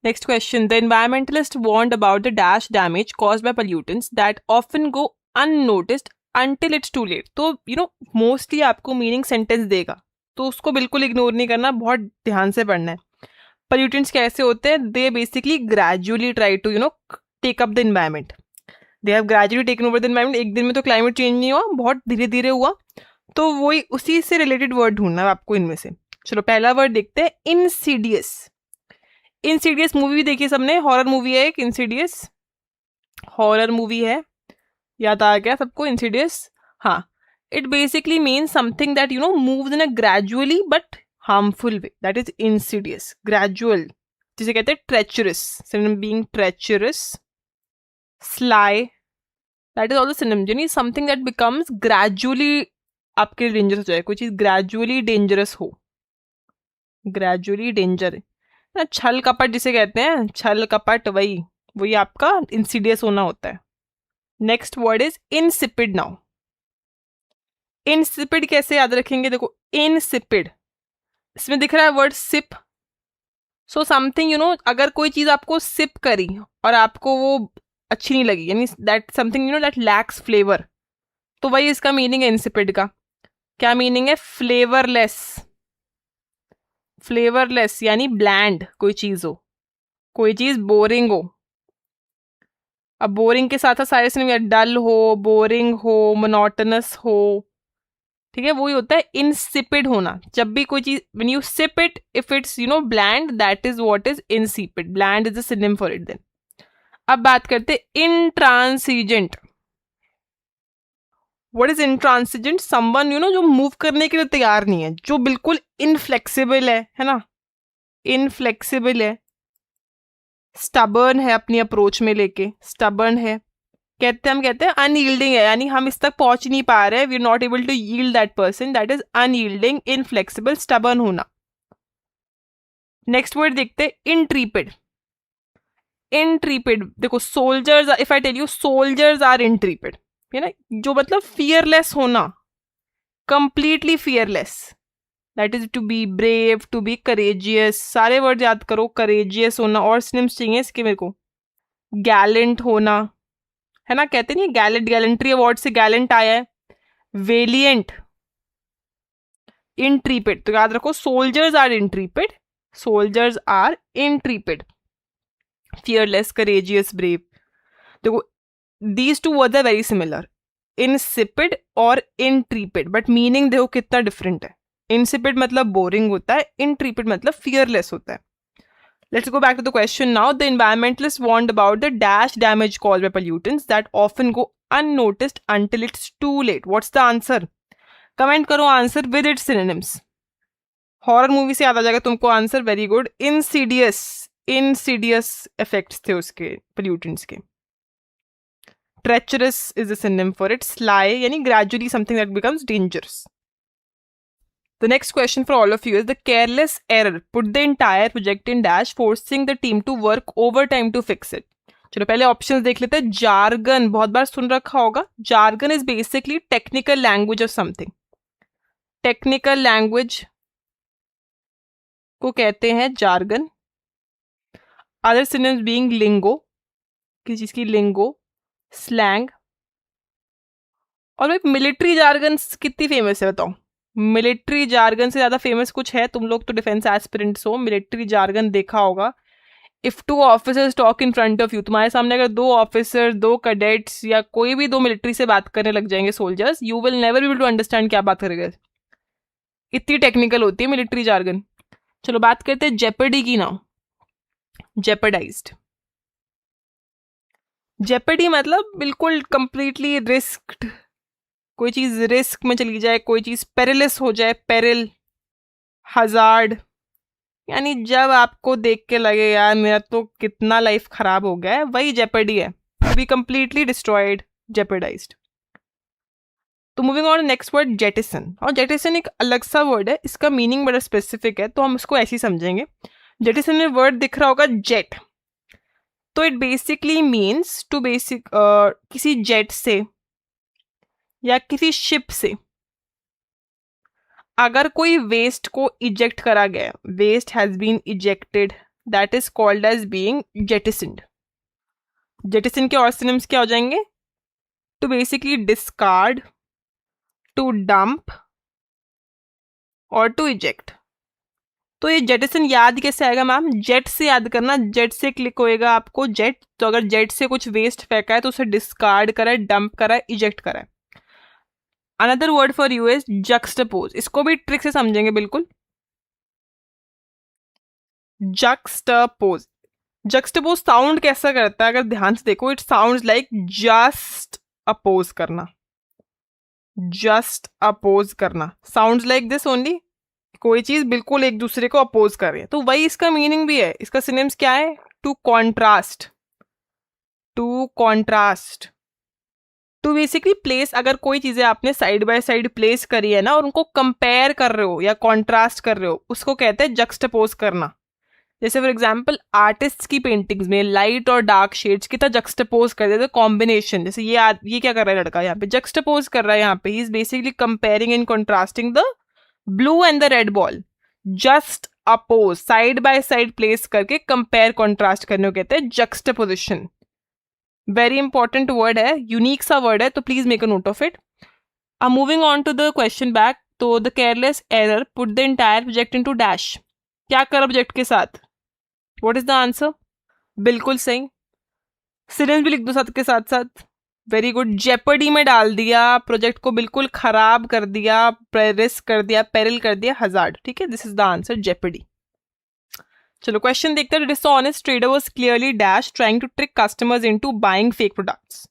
next question, the environmentalist warned about the dash damage caused by pollutants that often go unnoticed until it's too late. तो मोस्टली आपको मीनिंग सेंटेंस देगा, तो उसको बिल्कुल इग्नोर नहीं करना, बहुत ध्यान से पढ़ना है। पोल्यूटेंट्स कैसे होते हैं, they basically gradually try to take up the environment, they have gradually taken over the environment. एक दिन में तो क्लाइमेट चेंज नहीं हुआ, बहुत धीरे धीरे हुआ, तो वही उसी से रिलेटेड वर्ड ढूंढना है आपको इनमें से। चलो पहला वर्ड देखते हैं, इंसीडियस। इंसीडियस मूवी भी देखी सबने, हॉरर मूवी है एक, इंसीडियस हॉरर मूवी है, याद आ गया सबको इंसीडियस। हाँ, it basically means something that moves in a gradually but harmful way, that is Insidious, gradual, जिसे कहते हैं treacherous, synonym being treacherous. Sly, that is also synonym, यानी समथिंग दैट बिकम्स ग्रेजुअली आपके लिए डेंजरस हो जाए, कोई चीज ग्रेजुअली डेंजरस हो, ग्रेजुअली डेंजर। छल कपट जिसे कहते हैं, छल कपट, वही वही आपका इंसीडियस होना होता है। Next word is insipid. Now insipid कैसे याद रखेंगे, देखो इनसिपिड, इसमें दिख रहा है वर्ड सिप, सो समथिंग अगर कोई चीज आपको सिप करी और आपको वो अच्छी नहीं लगी, यानी that something that lakhs flavour, तो वही इसका मीनिंग है इंसिपिड का। क्या मीनिंग है, फ्लेवरलेस, फ्लेवरलेस यानी ब्लैंड कोई चीज हो, कोई चीज बोरिंग हो। अब बोरिंग के साथ सारे सिनोनिम, डल हो, बोरिंग हो, मोनोटोनस हो, ठीक है, वही होता है इंसिपिड होना। जब भी कोई चीज, when you sip it, if it's bland, that is what is insipid, bland is the synonym for it. Then अब बात करते हैं intransigent. What is intransigent, someone जो मूव करने के लिए तैयार नहीं है, जो बिल्कुल इनफ्लेक्सिबल है ना, इनफ्लेक्सिबल है, स्टबर्न है अपनी अप्रोच में लेके, स्टबर्न है, हम कहते हैं अनयील्डिंग है, यानी हम इस तक पहुंच नहीं पा रहे, we are not able to yield that person, that is unyielding, inflexible, stubborn होना। नेक्स्ट वर्ड देखते हैं, इंट्रीपिड। इंट्रीपिड देखो, soldiers, if I tell you soldiers are intrepid, है ना, जो मतलब फियरलेस होना, completely fearless, that is to be brave, to be courageous. सारे वर्ड याद करो, करेजियस होना, और सिनोनिम्स चाहिए इसके मेरे को, गैलेंट होना, है ना, कहते नहीं गैलेंट, गैलेंट्री अवार्ड से गैलेंट आया है, वेलिएंट, इंट्रीपिड। तो याद रखो, soldiers are intrepid, soldiers are intrepid, fearless, courageous, brave. देखो these two words are very similar, insipid और इंट्रीपिड, बट मीनिंग देखो कितना डिफरेंट है। इंसिपिड मतलब बोरिंग होता है, इंट्रीपिड मतलब फियरलेस होता है। Let's go back to the question now. The environmentalists warned about the dash damage caused by pollutants that often go unnoticed until it's too late. What's the answer? Comment करो answer with its synonyms. Horror movie से याद आ जाएगा तुमको answer, very good. Insidious, insidious effects थे उसके pollutants के। Treacherous is a synonym for it. Sly यानी gradually something that becomes dangerous. The next question for all of you is, the careless error put the entire project in dash, forcing the team to work overtime to fix it. चलो पहले options देख लेते हैं। Jargon, बहुत बार सुन रखा होगा, jargon is basically technical language of something, technical language को कहते हैं जार्गन। अदर सिनोनिम्स बीइंग लिंगो, किसी चीज की लिंगो, स्लैंग। और भाई मिलिट्री जार्गन कितनी फेमस है बताओ, मिलिट्री जार्गन से ज्यादा फेमस कुछ है? तुम लोग तो डिफेंस एस्पिरेंट्स हो, मिलिट्री जार्गन देखा होगा। If two officers talk in front of you, तुम्हारे सामने अगर दो ऑफिसर, दो कैडेट्स या कोई भी दो मिलिट्री से बात करने लग जाएंगे soldiers, you will never be able to understand क्या बात करेगा, इतनी टेक्निकल होती है मिलिट्री जार्गन। चलो बात करते हैं जेपर्डी की नाउ। जेपरडाइज्ड। जेपर्डी मतलब बिल्कुल कंप्लीटली रिस्क्ड, कोई चीज रिस्क में चली जाए, कोई चीज पेरिलस हो जाए, पेरिल, हजार्ड, यानी जब आपको देख के लगे यार मेरा तो कितना लाइफ खराब हो गया है, वही जेपर्डी है, टू बी कंप्लीटली डिस्ट्रॉयड, जेपर्डाइज्ड। तो moving on next word jettison. और जेटिसन एक अलग सा वर्ड है, इसका मीनिंग बड़ा स्पेसिफिक है, तो हम इसको ऐसे ही समझेंगे। जेटिसन में वर्ड दिख रहा होगा जेट, तो it basically means to basic किसी जेट से या किसी शिप से अगर कोई वेस्ट को इजेक्ट करा गया, waste has been ejected, that is called as being jettisoned. Jettison के और सिनोनिम्स क्या हो जाएंगे? To basically discard, to dump और टू इजेक्ट। तो ये जेटिसन याद कैसे आएगा मैम? जेट से याद करना, जेट से क्लिक होएगा आपको जेट, तो अगर जेट से कुछ वेस्ट फेंका है तो उसे डिस्कार्ड करा है, डंप करा है, इजेक्ट करा है। Another word for you is juxtapose, इसको भी ट्रिक से समझेंगे बिल्कुल। जक्सटपोज, जक्सटपोज साउंड कैसा करता है अगर ध्यान से देखो, it sounds like just oppose करना, जस्ट अपोज करना, साउंड्स लाइक दिस ओनली, कोई चीज बिल्कुल एक दूसरे को अपोज कर रही है, तो वही इसका मीनिंग भी है। इसका सिनोनिम्स क्या है? To contrast, to contrast, to basically place, अगर कोई चीजें आपने साइड बाय साइड प्लेस करी है ना और उनको कंपेयर कर रहे हो या कॉन्ट्रास्ट कर रहे हो, उसको कहते हैं जक्सटपोज करना। जैसे फॉर एग्जाम्पल आर्टिस्ट की पेंटिंग्स में लाइट और डार्क शेड्स कितना जक्सटपोज कर देते, कॉम्बिनेशन। जैसे ये क्या कर रहा है लड़का, यहाँ पे जक्सटपोज कर रहा है, यहाँ पे he is basically comparing and contrasting the blue and the red ball, just appose, side by side place करके कंपेयर कॉन्ट्रास्ट करने को कहते हैं जक्सटपोजिशन। वेरी इंपॉर्टेंट वर्ड है, यूनिक सा वर्ड है, तो please make a note of it. Moving on to the question back, तो the careless error put the entire project into dash, क्या कर प्रोजेक्ट के साथ? What is the answer? बिल्कुल सही, सिनोनिम्स भी लिख दो साथ के साथ साथ। वेरी गुड, जेपर्डी में डाल दिया, प्रोजेक्ट को बिल्कुल खराब कर दिया, रिस्क कर दिया, पेरिल कर दिया, हजार्ड। ठीक है, this is the answer, jeopardy. चलो क्वेश्चन देखते हैं। Dishonest trader was clearly dash trying to trick customers into buying fake products.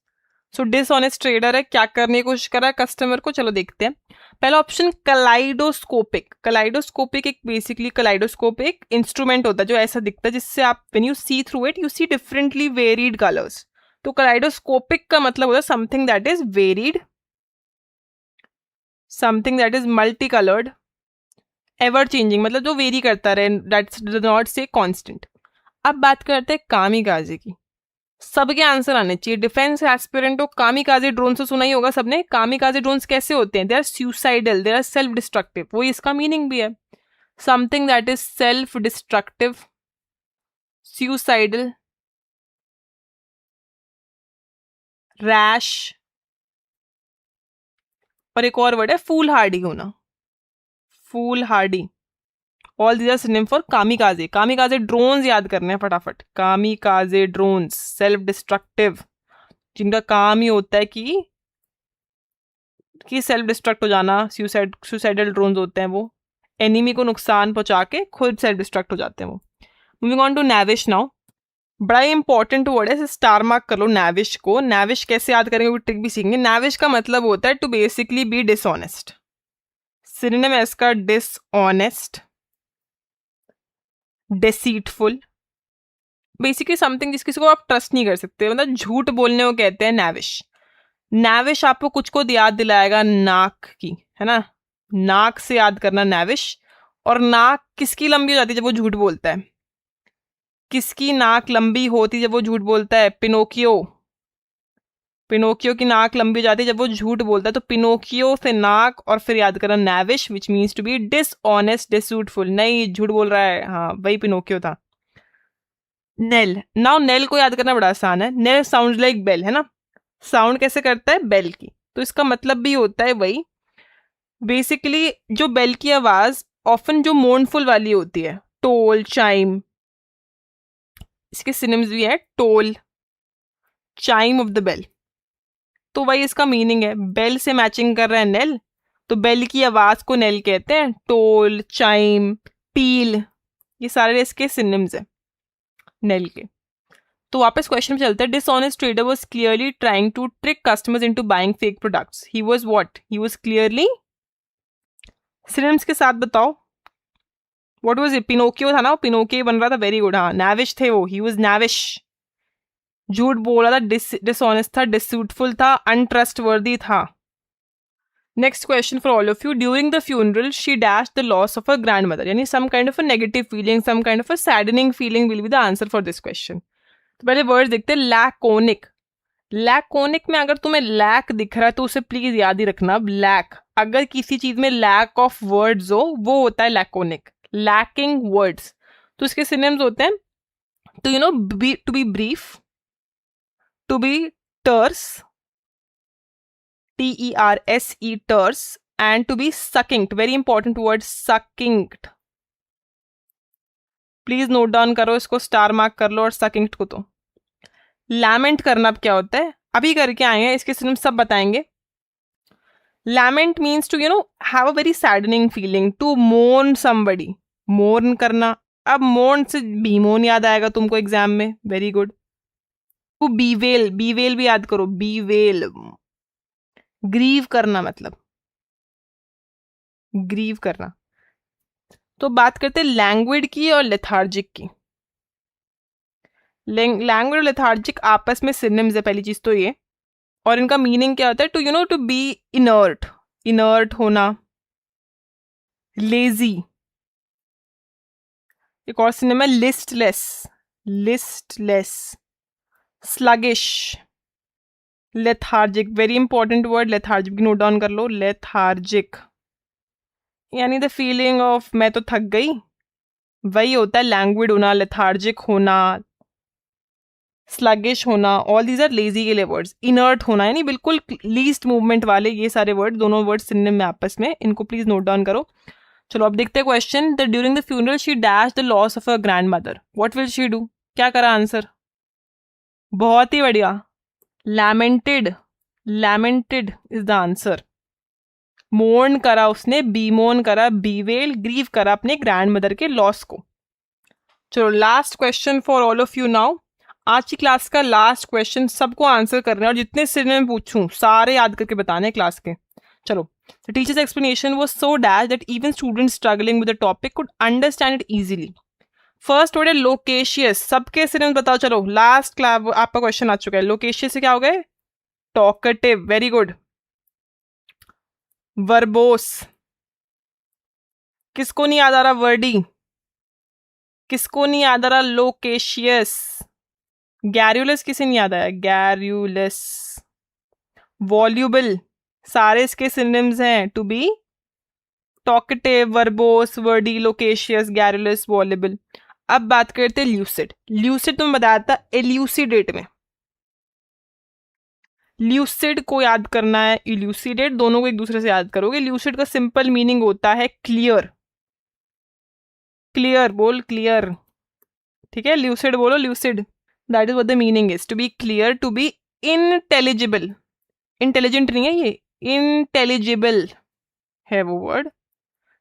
So dishonest trader है, क्या करने की कोशिश कर रहा है कस्टमर को? चलो देखते हैं। पहला ऑप्शन कलाइडोस्कोपिक। कलाइडोस्कोपिक एक बेसिकली, कलाइडोस्कोप एक इंस्ट्रूमेंट होता है जो ऐसा दिखता है जिससे आप when you see through it you see differently varied colours. तो कलाइडोस्कोपिक का मतलब होता है something that is varied, something that is multi coloured, ever changing, मतलब जो वेरी करता रहे, that's does not say constant. अब बात करते हैं कामिकाजे की। सबके आंसर आने चाहिए। डिफेंस एस्पिरेंट हो, कामिकाजे ड्रोन से सुना ही होगा सबने। कामिकाजे ड्रोन्स कैसे होते हैं? They are suicidal, they are self destructive, वही इसका मीनिंग भी है, something that is self destructive, suicidal, rash, और एक और वर्ड है फूल हार्डी होना, foolhardy. All these are synonym for kamikaze. Kamikaze drones याद करने हैं फटाफट। कामिकाजे ड्रोन्स सेल्फ डिस्ट्रक्टिव, जिनका काम ही होता है कि सेल्फ डिस्ट्रक्ट हो जाना। सुसाइडल ड्रोन्स होते हैं वो, एनिमी को नुकसान पहुंचा के खुद सेल्फ डिस्ट्रक्ट हो जाते हैं वो। Moving on to knavish now. बड़ा इंपॉर्टेंट वर्ड है, स्टार मार्क कर लो नेविश को। नेविश कैसे याद करेंगे वो ट्रिक भी सीखेंगे। नेविश का मतलब होता है to basically be dishonest. Synonym है इसका डिसऑनेस्ट, डिसीटफुल, बेसिकली समथिंग जिस किसी को आप ट्रस्ट नहीं कर सकते, मतलब झूठ बोलने को कहते हैं नेविश। नेविश आपको कुछ को याद दिलाएगा नाक की, है ना, नाक से याद करना नेविश। और नाक किसकी लंबी हो जाती है जब वो झूठ बोलता है? किसकी नाक लंबी होती है जब वो झूठ बोलता है? पिनोकियो। पिनोकियो की नाक लंबी हो जाती है जब वो झूठ बोलता है, तो पिनोकियो से नाक और फिर याद करना knavish, which means to be dishonest, deceitful, नहीं झूठ बोल रहा है, हाँ वही पिनोकियो था। नेल, नाउ नेल को याद करना बड़ा आसान है। नेल साउंड लाइक बेल, है ना, साउंड कैसे करता है? बेल की, तो इसका मतलब भी होता है वही, बेसिकली जो बेल की आवाज ऑफन जो मोर्नफुल वाली होती है, टोल, चाइम, इसके सिनोनिम्स भी है, toll, chime of the bell, तो वही इसका मीनिंग है। बेल से मैचिंग कर रहा है नेल, तो बेल की आवाज को नेल कहते हैं। टोल, चाइम, पील, ये सारे इसके सिनोनिम्स है। नेल के। तो वापस क्वेश्चन पे चलते हैं। Dishonest trader was clearly trying to trick customers into buying fake products. He was what? He was clearly, synonyms के साथ बताओ। What was it? पिनोकियो था ना, पिनोकियो बन रहा था। Very good. हाँ, नैविश थे वो, ही वाज नैविश। झूठ बोल रहा था, डिसऑनेस्ट था, डिसूटफुल था, अनट्रस्टवर्दी था। Next question for all of you. During the funeral she dash the loss of a grandmother, यानी some kind of a negative feeling, some kind of a saddening feeling will be the answer for this question. तो पहले word देखते हैं। Laconic. Laconic में अगर तुम्हें lack दिख रहा है तो उसे प्लीज याद ही रखना। अब लैक, अगर किसी चीज में लैक ऑफ वर्ड्स हो वो होता है लैकोनिक, लैकिंग वर्ड्स। तो इसके सिनोनिम्स होते हैं तो you know to be brief, to be terse, TERSE terse, and to be succinct. Very important word, succinct. Please note down करो इसको, स्टार मार्क कर लो। और सकिंक्ट को तो लैमेंट करना अब क्या होता है अभी करके आए हैं, इसके सिनोनिम्स सब बताएंगे। Lament means to have a very saddening feeling, to mourn somebody, mourn करना। अब मोर्न से बीमोन याद आएगा तुमको एग्जाम में। Very good. To bewail, bewail भी याद करो, बीवेल, ग्रीव करना, मतलब ग्रीव करना। तो बात करते हैं लैंग्विड की और लेथार्जिक की। लैंग्विड और लेथार्जिक आपस में सिनोनिम्स है, पहली चीज तो ये। और इनका मीनिंग क्या होता है? To to be inert, inert होना, लेजी। एक और सिनोनिम है listless, listless, sluggish, lethargic. Very important word lethargic, note down कर लो। लेथार्जिक यानी द फीलिंग ऑफ मैं तो थक गई, वही होता है लैंग्विड होना, लेथार्जिक होना, स्लगिश होना। ऑल दीज आर लेजी के लिए वर्ड्स। इनर्ट होना यानी बिल्कुल लीस्ट मूवमेंट वाले, ये सारे वर्ड, दोनों वर्ड सिनोनिम में आपस में, इनको प्लीज नोट डाउन करो। चलो अब देखते हैं question. The during the funeral she dash the loss of a grand mother, what will she do? क्या करा आंसर? बहुत ही बढ़िया, लैमेंटेड, लैमेंटेड इज द आंसर। मोर्न करा उसने, बीमोन करा, बीवेल, ग्रीव करा अपने ग्रैंड मदर के लॉस को। चलो last question for all of you now. आज की क्लास का लास्ट क्वेश्चन, सबको आंसर करना है और जितने सिनोनिम पूछूं सारे याद करके बताने क्लास के। चलो, the teacher's explanation was so dash that even students struggling with the topic could understand it easily. First word है लोकेशियस, सबके सिनोनिम बताओ। चलो लास्ट क्लास आपका क्वेश्चन आ चुका है। लोकेशियस से क्या हो गए? Talkative, very good. वर्बोस, किसको नहीं याद आ रहा? वर्डी, किसको नहीं याद आ रहा? लोकेशियस। गैरुलस किसे नहीं याद आया? गैरुलस। वॉल्यूबल, सारे इसके सिनोनिम्स हैं। To be talkative, verbose, wordy, loquacious, garrulous, voluble. अब बात करते हैं ल्यूसिड। ल्यूसिड तुम्हें बताया था एल्यूसिडेट में। ल्यूसिड को याद करना है, इल्यूसिडेट, दोनों को एक दूसरे से याद करोगे। ल्यूसिड का सिंपल मीनिंग होता है क्लियर। क्लियर बोल, क्लियर, ठीक है। ल्यूसिड बोलो, lucid. That is what the meaning is, to be clear, to be intelligible. Intelligent नहीं है ये, इंटेलिजिबल है वो word.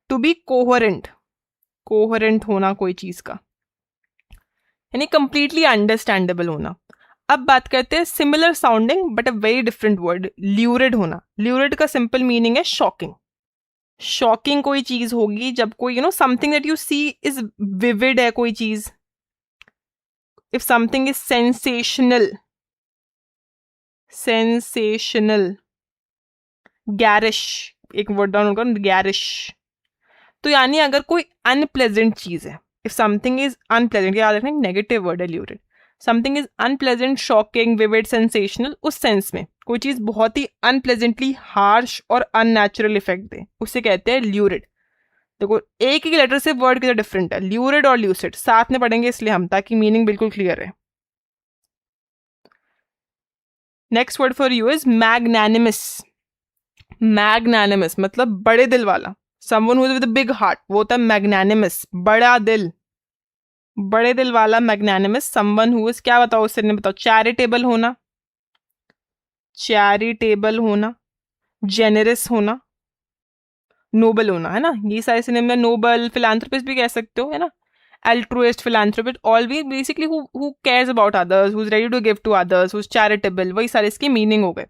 To be coherent, coherent होना कोई चीज का, यानी कंप्लीटली अंडरस्टैंडेबल होना। अब बात करते हैं similar sounding but a very different word, lurid होना। ल्यूरिड का सिंपल मीनिंग है शॉकिंग। शॉकिंग कोई चीज होगी जब कोई something that you see is vivid है कोई चीज। If something is sensational, sensational. Garish, एक वर्ड डाउन होगा, गैरिश। तो यानी अगर कोई अनप्लेजेंट चीज है, इफ समथिंग इज अनप्लेजेंट, याद रखना नेगेटिव वर्ड है lurid. Something is unpleasant, shocking, vivid, sensational, उस सेंस में कोई चीज बहुत ही अनप्लेजेंटली हार्श और अननेचुरल इफेक्ट दे, उसे कहते हैं ल्यूरिड। देखो एक ही लेटर से वर्ड कितना डिफरेंट है, ल्यूरिड और ल्यूसिड साथ में पढ़ेंगे इसलिए हम, ताकि मीनिंग बिल्कुल क्लियर है। Next word for you is magnanimous. Magnanimous मतलब बड़े दिल वाला। Someone who is with a big heart, वो होता है मैग्नानिमस, बड़ा दिल, बड़े दिल वाला मैग्नानिमस। समवन हु इज, क्या बताओ उससे, बताओ। चैरिटेबल होना, चैरिटेबल होना, जेनरस होना, नोबल होना, है ना। ये सारे सिनोनिम में, नोबल, फिलैंथ्रोपिस्ट भी कह सकते हो, है ना। altruist, philanthropist, all we basically who cares about others, who's ready to give to others, who's charitable, वही सारे इसके मीनिंग हो गए.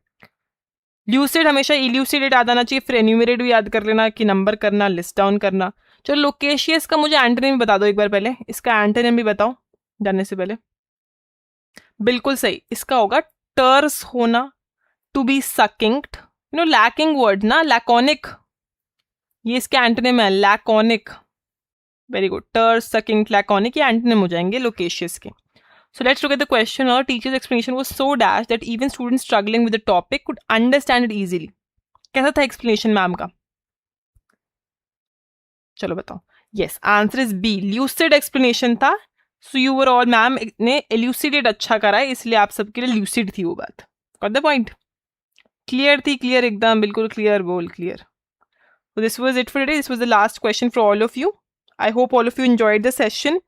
ल्यूसिड हमेशा इल्यूसिडेट याद आना चाहिए, फिर एन्यूमरेट भी याद कर लेना कि नंबर करना, लिस्ट डाउन करना. चलो लोकेशियस का मुझे एंटोनिम बता दो एक बार पहले, इसका एंटोनिम भी बताओ जानने से पहले. बिल्कुल सही, इसका होगा टर्स होना, to be succinct, lacking word ना, लैकोनिक, ये इसका एंटोनिम है, laconic. Very good, terse, succinct, laconic ये एंटोनिम हो जाएंगे लोकेशियस के. So let's look at the question. Our teacher's explanation was so dash that even students struggling with the topic could understand it easily. कैसा था explanation ma'am का? चलो बताओ. Yes, answer is B. Lucid explanation था. So you were all ma'am ने elucidate अच्छा करा है, इसलिए आप सबके लिए lucid थी वो बात. Got the point? Clear थी, clear एकदम बिल्कुल clear, बोल clear. So this was it for today. This was the last question for all of you. I hope all of you enjoyed the session.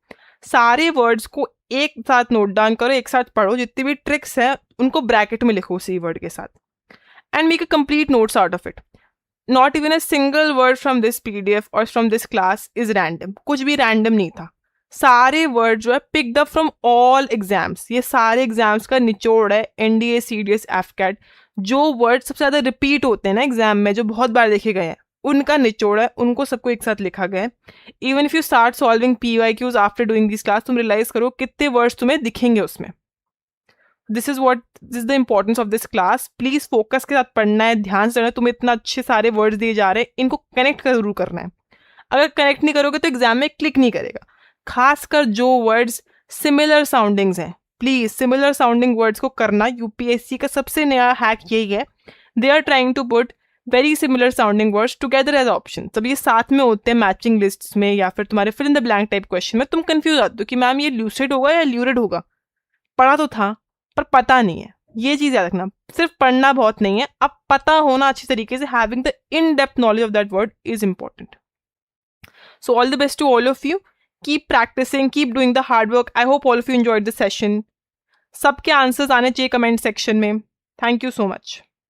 सारे words को एक साथ note down करो, एक साथ पढ़ो, जितनी भी ट्रिक्स हैं उनको ब्रैकेट में लिखो उसी वर्ड के साथ, and make a complete notes out of it. Not even a single word from this PDF और from this class is random. कुछ भी रैंडम नहीं था. सारे वर्ड जो है picked up from all exams. ये सारे एग्जाम्स का निचोड़ है, एनडीए, सीडीएस, एफकैट. जो वर्ड सबसे ज़्यादा रिपीट होते हैं ना एग्जाम में, जो बहुत बार देखे गए हैं, उनका निचोड़ है, उनको सबको एक साथ लिखा गया है. Even if you start solving PYQs after doing this class, तुम रियलाइज करो कितने वर्ड्स तुम्हें दिखेंगे उसमें. This is the importance of this class. Please focus के साथ पढ़ना है, ध्यान से पढ़ना है. तुम्हें इतना अच्छे सारे वर्ड्स दिए जा रहे हैं, इनको कनेक्ट जरूर करना है. अगर कनेक्ट नहीं करोगे तो एग्जाम में क्लिक नहीं करेगा. खासकर जो वर्ड्स सिमिलर साउंडिंग्स हैं, प्लीज सिमिलर साउंडिंग वर्ड्स को करना. यूपीएससी का सबसे नया हैक यही है, they are trying to put very similar sounding words together as option. तब ये साथ में होते हैं मैचिंग लिस्ट्स में या फिर तुम्हारे fill in the blank type question में. तुम कंफ्यूज आते हो कि मैम ये ल्यूसिड होगा या ल्यूरिड होगा. पढ़ा तो था पर पता नहीं है. ये चीज़ याद रखना, सिर्फ पढ़ना बहुत नहीं है, अब पता होना अच्छी तरीके से. Having the in depth knowledge of that word is important. So all the best to all of you. Keep practicing, keep doing the hard work. I hope all of you enjoyed the session. सबके answers आने चाहिए comment section में. Thank you so much.